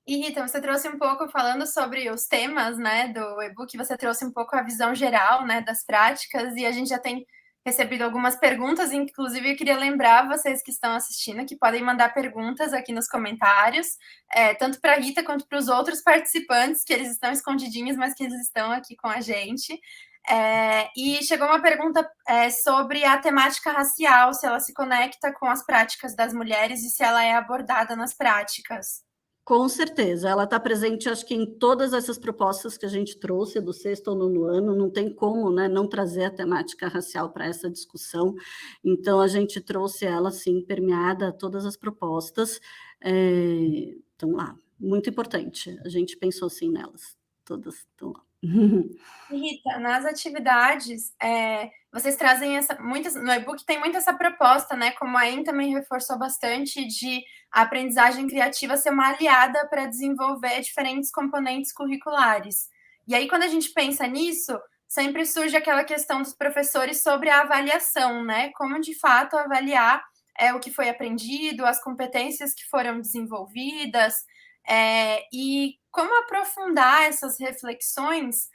E, Rita, você trouxe um pouco, falando sobre os temas, né, do e-book, você trouxe um pouco a visão geral, né, das práticas, e a gente já tem recebido algumas perguntas, inclusive eu queria lembrar vocês que estão assistindo que podem mandar perguntas aqui nos comentários, tanto para a Rita quanto para os outros participantes, que eles estão escondidinhos, mas que eles estão aqui com a gente. E chegou uma pergunta sobre a temática racial, se ela se conecta com as práticas das mulheres e se ela é abordada nas práticas. Com certeza, ela está presente, acho que em todas essas propostas que a gente trouxe, do 6º ao 9º ano, não tem como, né, não trazer a temática racial para essa discussão. Então, a gente trouxe ela, sim, permeada a todas as propostas. Estão lá, muito importante, a gente pensou, sim, nelas, todas estão lá. Rita, nas atividades, vocês trazem muitas, no e-book tem muito essa proposta, né? Como a Em também reforçou bastante, de a aprendizagem criativa ser uma aliada para desenvolver diferentes componentes curriculares. E aí, quando a gente pensa nisso, sempre surge aquela questão dos professores sobre a avaliação, né? Como de fato avaliar o que foi aprendido, as competências que foram desenvolvidas, e como aprofundar essas reflexões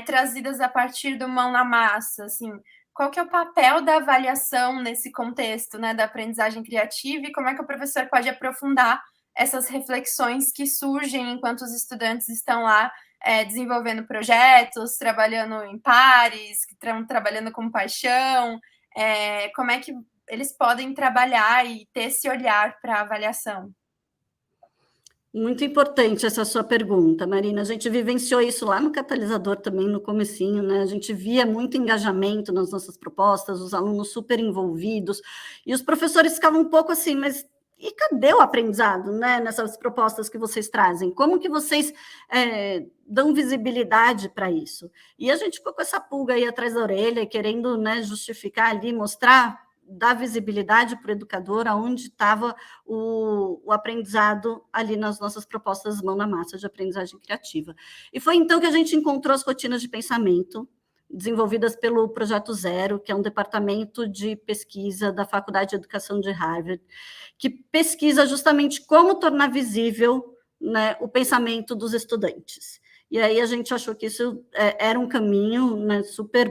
trazidas a partir do mão na massa, assim, qual que é o papel da avaliação nesse contexto, né, da aprendizagem criativa, e como é que o professor pode aprofundar essas reflexões que surgem enquanto os estudantes estão lá desenvolvendo projetos, trabalhando em pares, que estão trabalhando com paixão, como é que eles podem trabalhar e ter esse olhar para a avaliação? Muito importante essa sua pergunta, Marina. A gente vivenciou isso lá no catalisador também, no comecinho, né? A gente via muito engajamento nas nossas propostas, os alunos super envolvidos, e os professores ficavam um pouco assim, mas e cadê o aprendizado, né, nessas propostas que vocês trazem? Como que vocês dão visibilidade para isso? E a gente ficou com essa pulga aí atrás da orelha, querendo, né, justificar ali, mostrar, dar visibilidade para o educador aonde estava o aprendizado ali nas nossas propostas mão na massa de aprendizagem criativa. E foi então que a gente encontrou as rotinas de pensamento, desenvolvidas pelo Projeto Zero, que é um departamento de pesquisa da Faculdade de Educação de Harvard, que pesquisa justamente como tornar visível, né, o pensamento dos estudantes. E aí a gente achou que isso era um caminho, né, super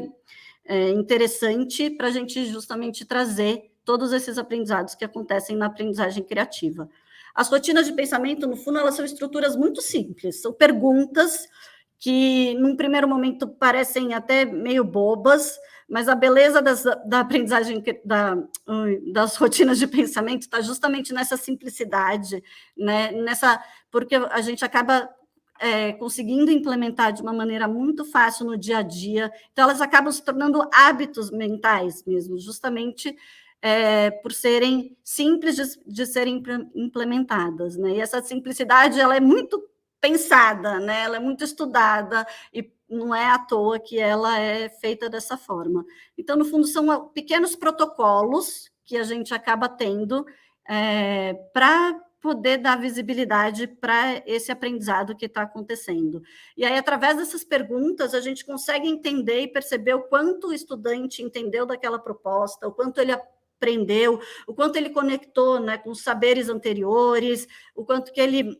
interessante para a gente justamente trazer todos esses aprendizados que acontecem na aprendizagem criativa. As rotinas de pensamento, no fundo, elas são estruturas muito simples, são perguntas que, num primeiro momento, parecem até meio bobas, mas a beleza da aprendizagem, das rotinas de pensamento está justamente nessa simplicidade, né? Porque a gente acaba conseguindo implementar de uma maneira muito fácil no dia a dia, então elas acabam se tornando hábitos mentais mesmo, justamente por serem simples de serem implementadas, né? E essa simplicidade, ela é muito pensada, né? Ela é muito estudada, e não é à toa que ela é feita dessa forma. Então, no fundo, são pequenos protocolos que a gente acaba tendo para poder dar visibilidade para esse aprendizado que está acontecendo. E aí, através dessas perguntas, a gente consegue entender e perceber o quanto o estudante entendeu daquela proposta, o quanto ele aprendeu, o quanto ele conectou, né, com os saberes anteriores, o quanto que ele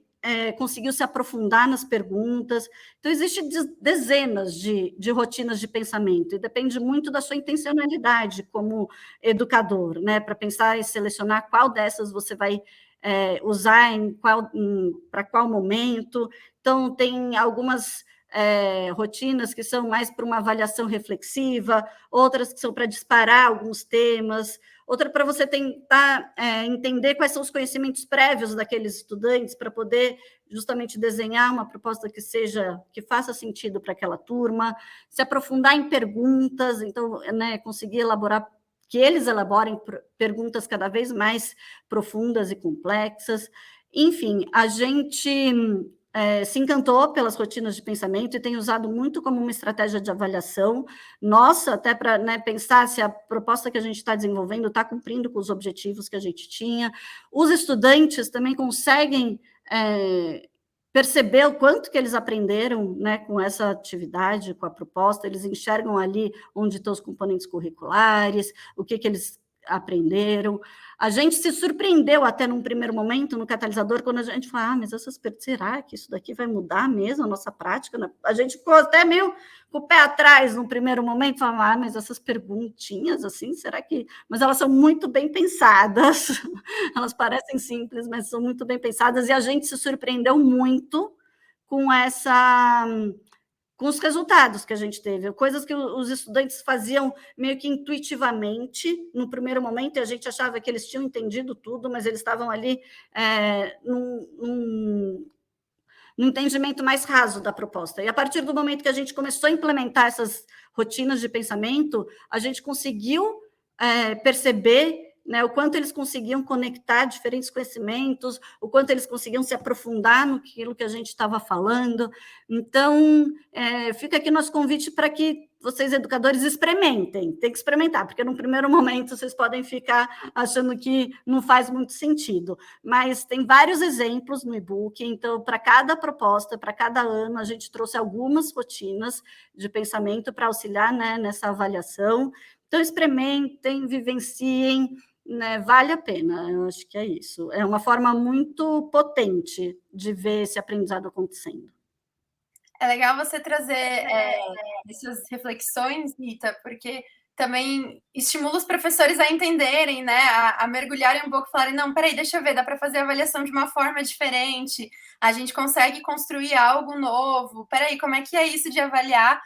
conseguiu se aprofundar nas perguntas. Então, existem dezenas de rotinas de pensamento, e depende muito da sua intencionalidade como educador, né, para pensar e selecionar qual dessas você vai usar para qual momento. Então, tem algumas rotinas que são mais para uma avaliação reflexiva, outras que são para disparar alguns temas, outra para você tentar entender quais são os conhecimentos prévios daqueles estudantes, para poder justamente desenhar uma proposta que faça sentido para aquela turma, se aprofundar em perguntas, então, né, conseguir que eles elaborem perguntas cada vez mais profundas e complexas. Enfim, a gente se encantou pelas rotinas de pensamento e tem usado muito como uma estratégia de avaliação nossa, até para, né, pensar se a proposta que a gente está desenvolvendo está cumprindo com os objetivos que a gente tinha. Os estudantes também conseguem perceber o quanto que eles aprenderam, né, com essa atividade, com a proposta, eles enxergam ali onde estão os componentes curriculares, o que eles aprenderam. A gente se surpreendeu até num primeiro momento no catalisador, quando a gente falou, mas será que isso daqui vai mudar mesmo a nossa prática? A gente ficou até meio com o pé atrás num primeiro momento, falando, mas essas perguntinhas, assim, será que... Mas elas são muito bem pensadas, elas parecem simples, mas são muito bem pensadas, e a gente se surpreendeu muito com os resultados que a gente teve, coisas que os estudantes faziam meio que intuitivamente, no primeiro momento, e a gente achava que eles tinham entendido tudo, mas eles estavam ali num entendimento mais raso da proposta. E a partir do momento que a gente começou a implementar essas rotinas de pensamento, a gente conseguiu perceber, né, o quanto eles conseguiam conectar diferentes conhecimentos, o quanto eles conseguiam se aprofundar naquilo que a gente estava falando. Então, fica aqui nosso convite para que vocês, educadores, experimentem. Tem que experimentar, porque no primeiro momento vocês podem ficar achando que não faz muito sentido. Mas tem vários exemplos no e-book, então, para cada proposta, para cada ano, a gente trouxe algumas rotinas de pensamento para auxiliar, né, nessa avaliação. Então, experimentem, vivenciem, né, vale a pena, eu acho que é isso. É uma forma muito potente de ver esse aprendizado acontecendo. É legal você trazer essas reflexões, Rita, porque também estimula os professores a entenderem, né, a mergulharem um pouco, falarem, não, peraí, deixa eu ver, dá para fazer a avaliação de uma forma diferente, a gente consegue construir algo novo, peraí, como é que é isso de avaliar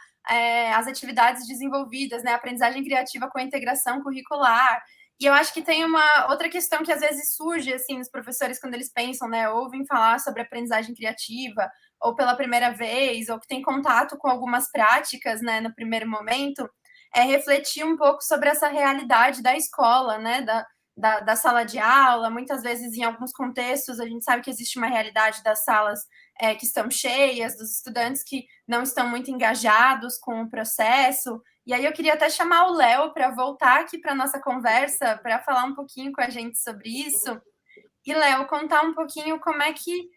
as atividades desenvolvidas, né, a aprendizagem criativa com a integração curricular. E eu acho que tem uma outra questão que às vezes surge, assim, nos professores quando eles pensam, né, ouvem falar sobre aprendizagem criativa, ou pela primeira vez, ou que tem contato com algumas práticas, né, no primeiro momento, é refletir um pouco sobre essa realidade da escola, né, da sala de aula. Muitas vezes, em alguns contextos, a gente sabe que existe uma realidade das salas que estão cheias, dos estudantes que não estão muito engajados com o processo. E aí eu queria até chamar o Léo para voltar aqui para a nossa conversa, para falar um pouquinho com a gente sobre isso. E, Léo, contar um pouquinho como é que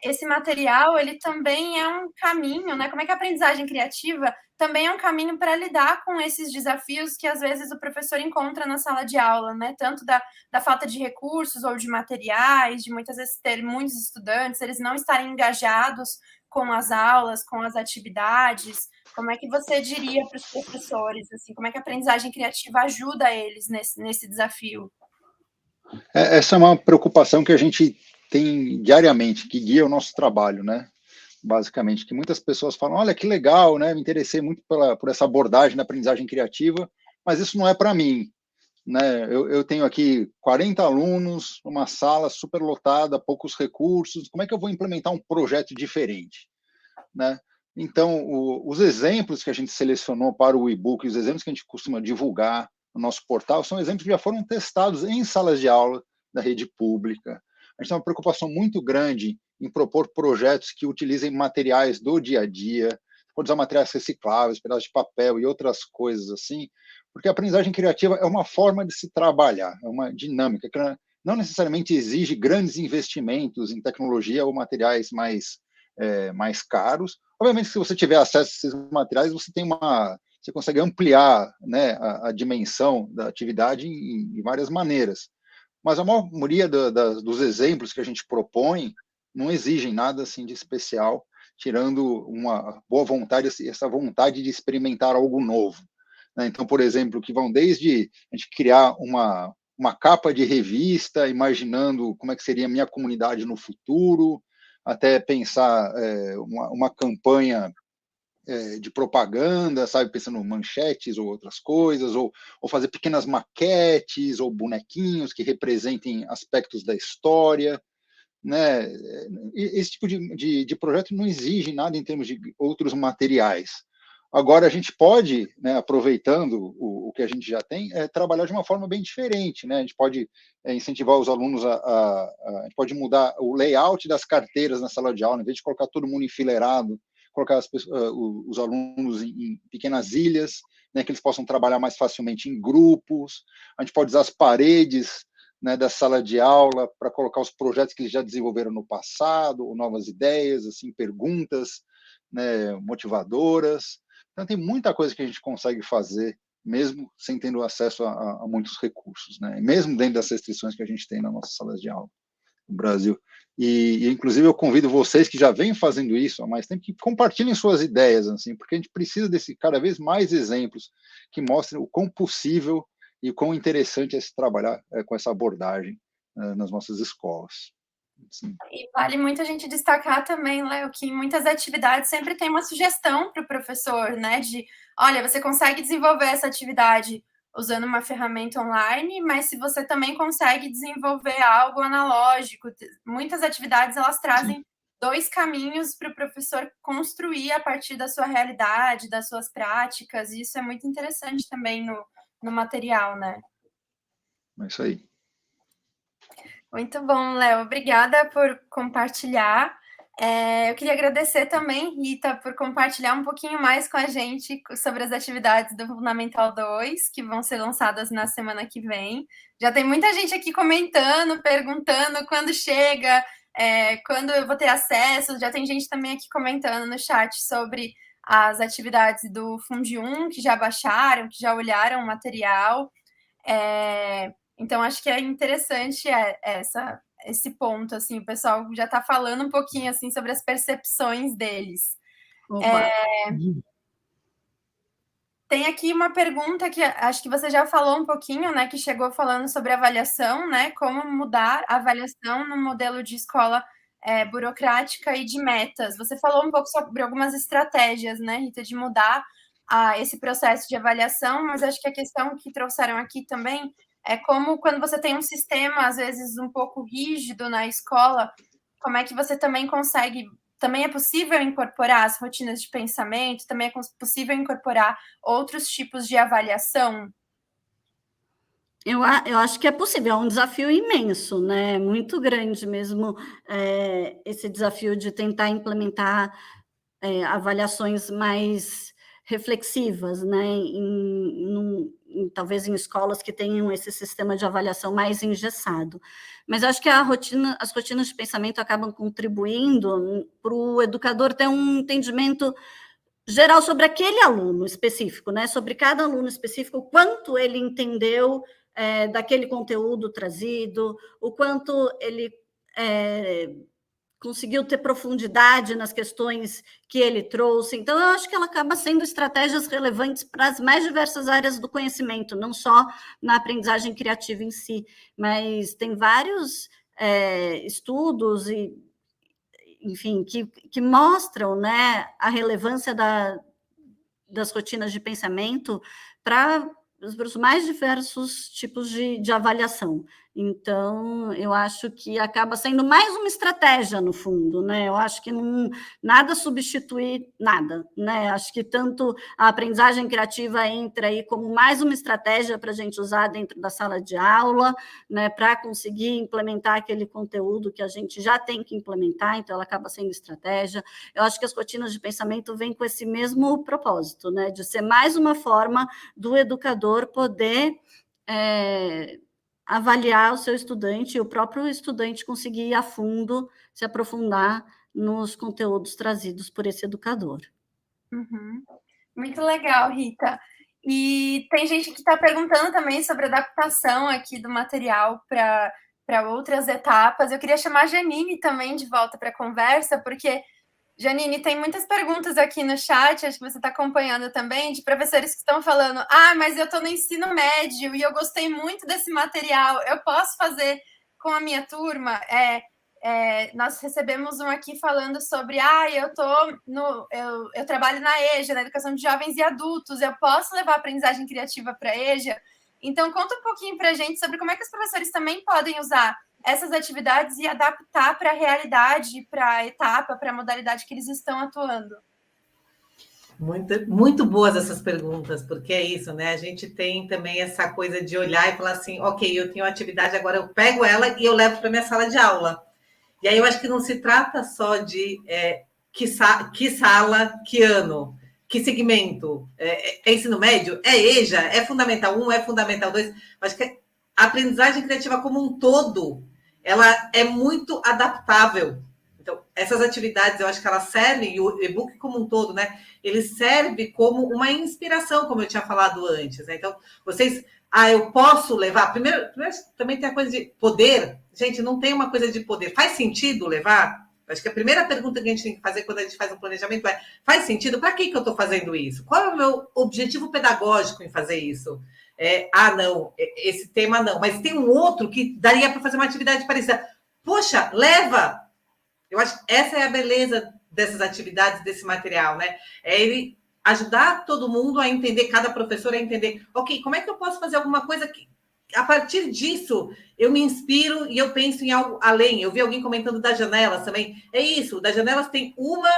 esse material ele também é um caminho, né? Como é que a aprendizagem criativa também é um caminho para lidar com esses desafios que às vezes o professor encontra na sala de aula, né? Tanto da falta de recursos ou de materiais, de muitas vezes ter muitos estudantes, eles não estarem engajados com as aulas, com as atividades. Como é que você diria para os professores, assim, como é que a aprendizagem criativa ajuda eles nesse desafio? Essa é uma preocupação que a gente tem diariamente, que guia o nosso trabalho, né? Basicamente, que muitas pessoas falam, olha, que legal, né? Me interessei muito por essa abordagem da aprendizagem criativa, mas isso não é para mim, né? Eu tenho aqui 40 alunos, uma sala super lotada, poucos recursos, como é que eu vou implementar um projeto diferente, né? Então, os exemplos que a gente selecionou para o e-book, os exemplos que a gente costuma divulgar no nosso portal, são exemplos que já foram testados em salas de aula da rede pública. A gente tem uma preocupação muito grande em propor projetos que utilizem materiais do dia a dia, pode usar materiais recicláveis, pedaços de papel e outras coisas assim, porque a aprendizagem criativa é uma forma de se trabalhar, é uma dinâmica que não necessariamente exige grandes investimentos em tecnologia ou materiais mais caros. Obviamente, se você tiver acesso a esses materiais, você consegue ampliar, né, a dimensão da atividade em várias maneiras. Mas a maioria dos exemplos que a gente propõe não exigem nada assim de especial, tirando uma boa vontade, essa vontade de experimentar algo novo, né? Então, por exemplo, que vão desde a gente criar uma capa de revista, imaginando como é que seria a minha comunidade no futuro, até pensar uma campanha de propaganda, sabe, pensando em manchetes ou outras coisas, ou fazer pequenas maquetes ou bonequinhos que representem aspectos da história, né? Esse tipo de projeto não exige nada em termos de outros materiais. Agora, a gente pode, né, aproveitando o que a gente já tem, trabalhar de uma forma bem diferente, né? A gente pode incentivar os alunos a gente pode mudar o layout das carteiras na sala de aula, em vez de colocar todo mundo enfileirado, colocar os alunos em pequenas ilhas, né, que eles possam trabalhar mais facilmente em grupos. A gente pode usar as paredes, né, da sala de aula para colocar os projetos que eles já desenvolveram no passado, ou novas ideias, assim, perguntas, né, motivadoras. Então, tem muita coisa que a gente consegue fazer, mesmo sem tendo acesso a muitos recursos, né? Mesmo dentro das restrições que a gente tem nas nossas salas de aula no Brasil. E inclusive, eu convido vocês que já vêm fazendo isso há mais tempo, que compartilhem suas ideias, assim, porque a gente precisa desse cada vez mais exemplos que mostrem o quão possível e o quão interessante é se trabalhar com essa abordagem nas nossas escolas. Sim. E vale muito a gente destacar também, Léo, que em muitas atividades sempre tem uma sugestão para o professor, né? De, olha, você consegue desenvolver essa atividade usando uma ferramenta online, mas se você também consegue desenvolver algo analógico, muitas atividades elas trazem Sim. dois caminhos para o professor construir a partir da sua realidade, das suas práticas, e isso é muito interessante também no material, né? É isso aí. Muito bom, Léo. Obrigada por compartilhar. Eu queria agradecer também, Rita, por compartilhar um pouquinho mais com a gente sobre as atividades do Fundamental 2, que vão ser lançadas na semana que vem. Já tem muita gente aqui comentando, perguntando quando chega, quando eu vou ter acesso. Já tem gente também aqui comentando no chat sobre as atividades do Fundi 1, que já baixaram, que já olharam o material. Então, acho que é interessante esse ponto, assim, o pessoal já está falando um pouquinho, assim, sobre as percepções deles. Opa. Tem aqui uma pergunta que acho que você já falou um pouquinho, né, que chegou falando sobre avaliação, né, como mudar a avaliação no modelo de escola burocrática e de metas. Você falou um pouco sobre algumas estratégias, né, Rita, de mudar esse processo de avaliação, mas acho que a questão que trouxeram aqui também é como, quando você tem um sistema, às vezes, um pouco rígido na escola, como é que você também consegue... Também é possível incorporar as rotinas de pensamento, também é possível incorporar outros tipos de avaliação? Eu acho que é possível, é um desafio imenso, né? Muito grande mesmo, esse desafio de tentar implementar avaliações mais reflexivas, né? Talvez em escolas que tenham esse sistema de avaliação mais engessado. Mas acho que as rotinas de pensamento acabam contribuindo para o educador ter um entendimento geral sobre aquele aluno específico, né? Sobre cada aluno específico, o quanto ele entendeu daquele conteúdo trazido, o quanto ele conseguiu ter profundidade nas questões que ele trouxe. Então, eu acho que ela acaba sendo estratégias relevantes para as mais diversas áreas do conhecimento, não só na aprendizagem criativa em si, mas tem vários estudos e, enfim, que mostram, né, a relevância das rotinas de pensamento para os mais diversos tipos de avaliação. Então, eu acho que acaba sendo mais uma estratégia, no fundo, né? Eu acho que nada substitui nada, né? Acho que tanto a aprendizagem criativa entra aí como mais uma estratégia para a gente usar dentro da sala de aula, né? Para conseguir implementar aquele conteúdo que a gente já tem que implementar, então ela acaba sendo estratégia. Eu acho que as rotinas de pensamento vêm com esse mesmo propósito, né? De ser mais uma forma do educador poder avaliar o seu estudante e o próprio estudante conseguir ir a fundo, se aprofundar nos conteúdos trazidos por esse educador. Uhum. Muito legal, Rita. E tem gente que está perguntando também sobre a adaptação aqui do material para outras etapas. Eu queria chamar a Janine também de volta para a conversa, porque, Janine, tem muitas perguntas aqui no chat, acho que você está acompanhando também, de professores que estão falando: mas eu estou no ensino médio e eu gostei muito desse material, eu posso fazer com a minha turma? Nós recebemos um aqui falando sobre: eu trabalho na EJA, na educação de jovens e adultos, eu posso levar a aprendizagem criativa para a EJA? Então, conta um pouquinho para a gente sobre como é que os professores também podem usar essas atividades e adaptar para a realidade, para a etapa, para a modalidade que eles estão atuando. Muito, muito boas essas perguntas, porque é isso, né? A gente tem também essa coisa de olhar e falar assim: ok, eu tenho atividade, agora eu pego ela e eu levo para minha sala de aula. E aí eu acho que não se trata só de que sala, que ano, que segmento. É ensino médio? É EJA? É Fundamental 1? É Fundamental 2? Acho que a aprendizagem criativa como um todo, ela é muito adaptável. Então, essas atividades, eu acho que elas servem, e o e-book como um todo, né? Ele serve como uma inspiração, como eu tinha falado antes, né? Então, vocês... eu posso levar... Primeiro, também tem a coisa de poder. Gente, não tem uma coisa de poder. Faz sentido levar? Acho que a primeira pergunta que a gente tem que fazer quando a gente faz um planejamento é: faz sentido? Para que eu estou fazendo isso? Qual é o meu objetivo pedagógico em fazer isso? Não, esse tema não. Mas tem um outro que daria para fazer uma atividade parecida. Poxa, leva! Eu acho que essa é a beleza dessas atividades, desse material, né? Ele ajudar todo mundo a entender, cada professor a entender: ok, como é que eu posso fazer alguma coisa que, a partir disso, eu me inspiro e eu penso em algo além. Eu vi alguém comentando das janelas também. É isso, das janelas tem uma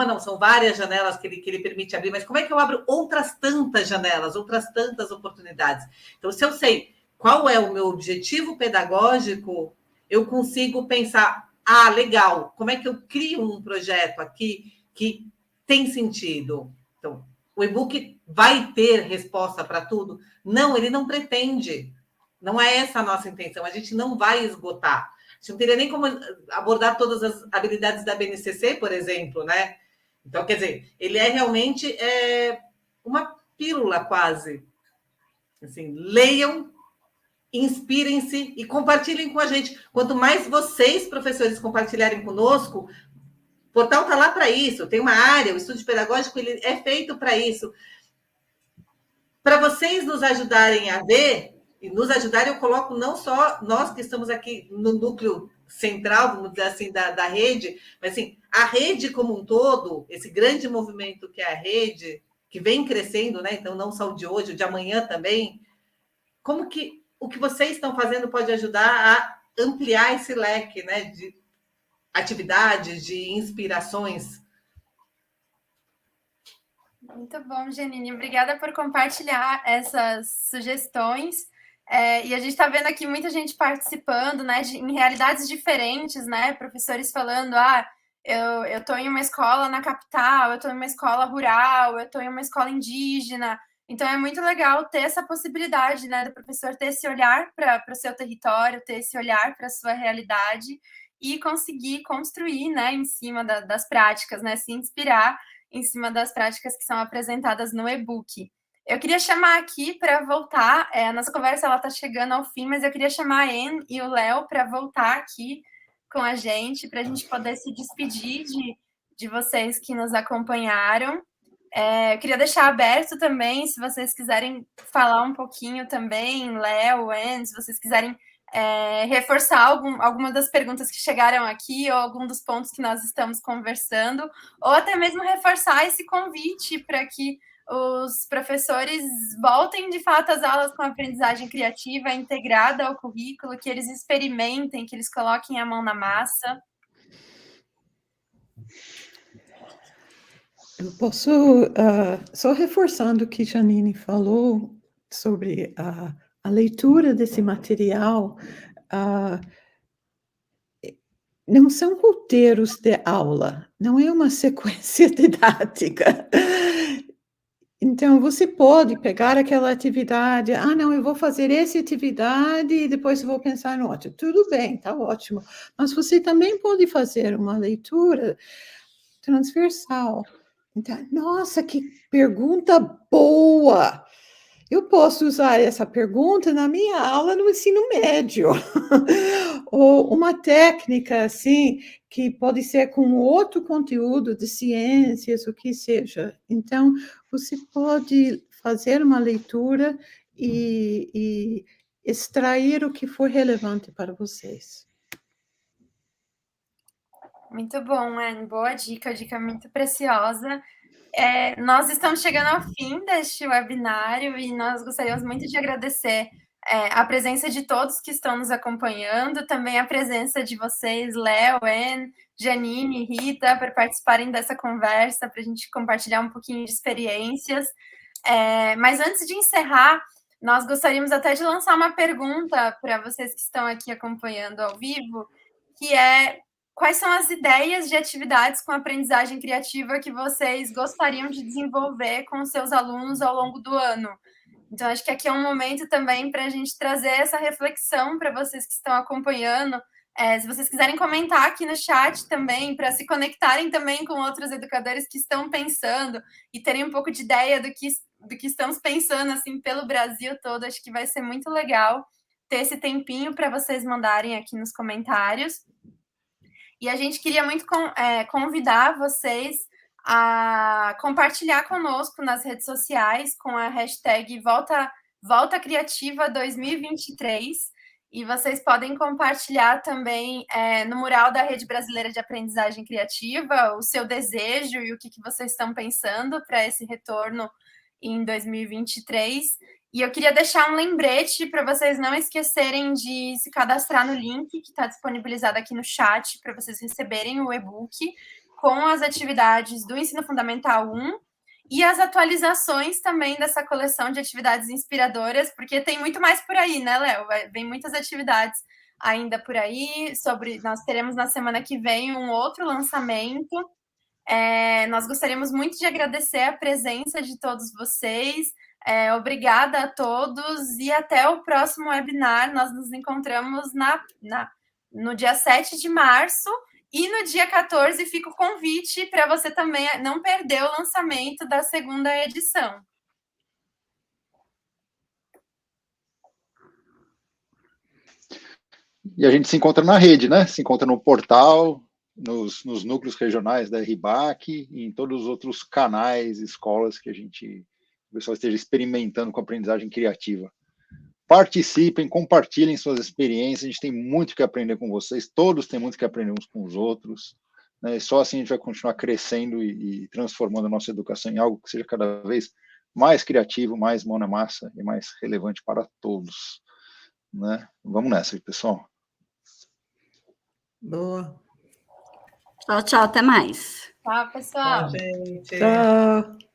não, são várias janelas que ele permite abrir, mas como é que eu abro outras tantas janelas, outras tantas oportunidades? Então, se eu sei qual é o meu objetivo pedagógico, eu consigo pensar: legal, como é que eu crio um projeto aqui que tem sentido? Então, o e-book vai ter resposta para tudo? Não, ele não pretende. Não é essa a nossa intenção. A gente não vai esgotar. A gente não teria nem como abordar todas as habilidades da BNCC, por exemplo, né? Então, quer dizer, ele é realmente uma pílula quase. Assim, leiam inspirem-se e compartilhem com a gente. Quanto mais vocês, professores, compartilharem conosco, o portal está lá para isso, tem uma área, o estúdio pedagógico ele é feito para isso. Para vocês nos ajudarem a ver, e nos ajudarem, eu coloco não só nós que estamos aqui no núcleo central, vamos dizer assim, da rede, mas assim, a rede como um todo, esse grande movimento que é a rede, que vem crescendo, né? Então, não só o de hoje, o de amanhã também, como que o que vocês estão fazendo pode ajudar a ampliar esse leque, né, de atividades, de inspirações? Muito bom, Janine. Obrigada por compartilhar essas sugestões. E a gente está vendo aqui muita gente participando, né, em realidades diferentes, né? Professores falando, eu estou em uma escola na capital, eu estou em uma escola rural, eu estou em uma escola indígena. Então é muito legal ter essa possibilidade, né, do professor ter esse olhar para o seu território, ter esse olhar para a sua realidade e conseguir construir, né, em cima das práticas, né, se inspirar em cima das práticas que são apresentadas no e-book. Eu queria chamar aqui para voltar, a nossa conversa está chegando ao fim, mas eu queria chamar a Anne e o Léo para voltar aqui com a gente, para a gente poder se despedir de vocês que nos acompanharam. Eu queria deixar aberto também, se vocês quiserem falar um pouquinho também, Léo, Anne, se vocês quiserem reforçar alguma das perguntas que chegaram aqui, ou algum dos pontos que nós estamos conversando, ou até mesmo reforçar esse convite para que os professores voltem, de fato, às aulas com aprendizagem criativa integrada ao currículo, que eles experimentem, que eles coloquem a mão na massa. Eu posso, só reforçando o que Janine falou sobre a leitura desse material, não são roteiros de aula, não é uma sequência didática. Então, você pode pegar aquela atividade, não, eu vou fazer essa atividade e depois eu vou pensar no outro. Tudo bem, tá ótimo. Mas você também pode fazer uma leitura transversal. Então, nossa, que pergunta boa! Eu posso usar essa pergunta na minha aula no ensino médio. Ou uma técnica, assim, que pode ser com outro conteúdo de ciências, o que seja. Então, você pode fazer uma leitura e extrair o que for relevante para vocês. Muito bom, Anne. Boa dica muito preciosa. Nós estamos chegando ao fim deste webinário e nós gostaríamos muito de agradecer a presença de todos que estão nos acompanhando, também a presença de vocês, Léo, Anne, Janine, Rita, por participarem dessa conversa, para a gente compartilhar um pouquinho de experiências. Mas antes de encerrar, nós gostaríamos até de lançar uma pergunta para vocês que estão aqui acompanhando ao vivo, que é: quais são as ideias de atividades com aprendizagem criativa que vocês gostariam de desenvolver com os seus alunos ao longo do ano? Então, acho que aqui é um momento também para a gente trazer essa reflexão para vocês que estão acompanhando. Se vocês quiserem comentar aqui no chat também, para se conectarem também com outros educadores que estão pensando e terem um pouco de ideia do que estamos pensando assim pelo Brasil todo, acho que vai ser muito legal ter esse tempinho para vocês mandarem aqui nos comentários. E a gente queria muito convidar vocês a compartilhar conosco nas redes sociais com a hashtag Volta Criativa 2023. E vocês podem compartilhar também no mural da Rede Brasileira de Aprendizagem Criativa o seu desejo e o que vocês estão pensando para esse retorno em 2023. E eu queria deixar um lembrete para vocês não esquecerem de se cadastrar no link que está disponibilizado aqui no chat para vocês receberem o e-book com as atividades do Ensino Fundamental 1 e as atualizações também dessa coleção de atividades inspiradoras, porque tem muito mais por aí, né, Léo? Vem muitas atividades ainda por aí. Nós teremos na semana que vem um outro lançamento. Nós gostaríamos muito de agradecer a presença de todos vocês. Obrigada a todos e até o próximo webinar. Nós nos encontramos no dia 7 de março e no dia 14 fica o convite para você também não perder o lançamento da segunda edição. E a gente se encontra na rede, né? Se encontra no portal, nos núcleos regionais da RBAC e em todos os outros canais, escolas que o pessoal esteja experimentando com aprendizagem criativa. Participem, compartilhem suas experiências, a gente tem muito que aprender com vocês, todos têm muito que aprender uns com os outros, né? E só assim a gente vai continuar crescendo e transformando a nossa educação em algo que seja cada vez mais criativo, mais mão na massa e mais relevante para todos, né? Vamos nessa, pessoal. Boa. Tchau, tchau, até mais. Tchau, pessoal. Tchau, gente. Tchau.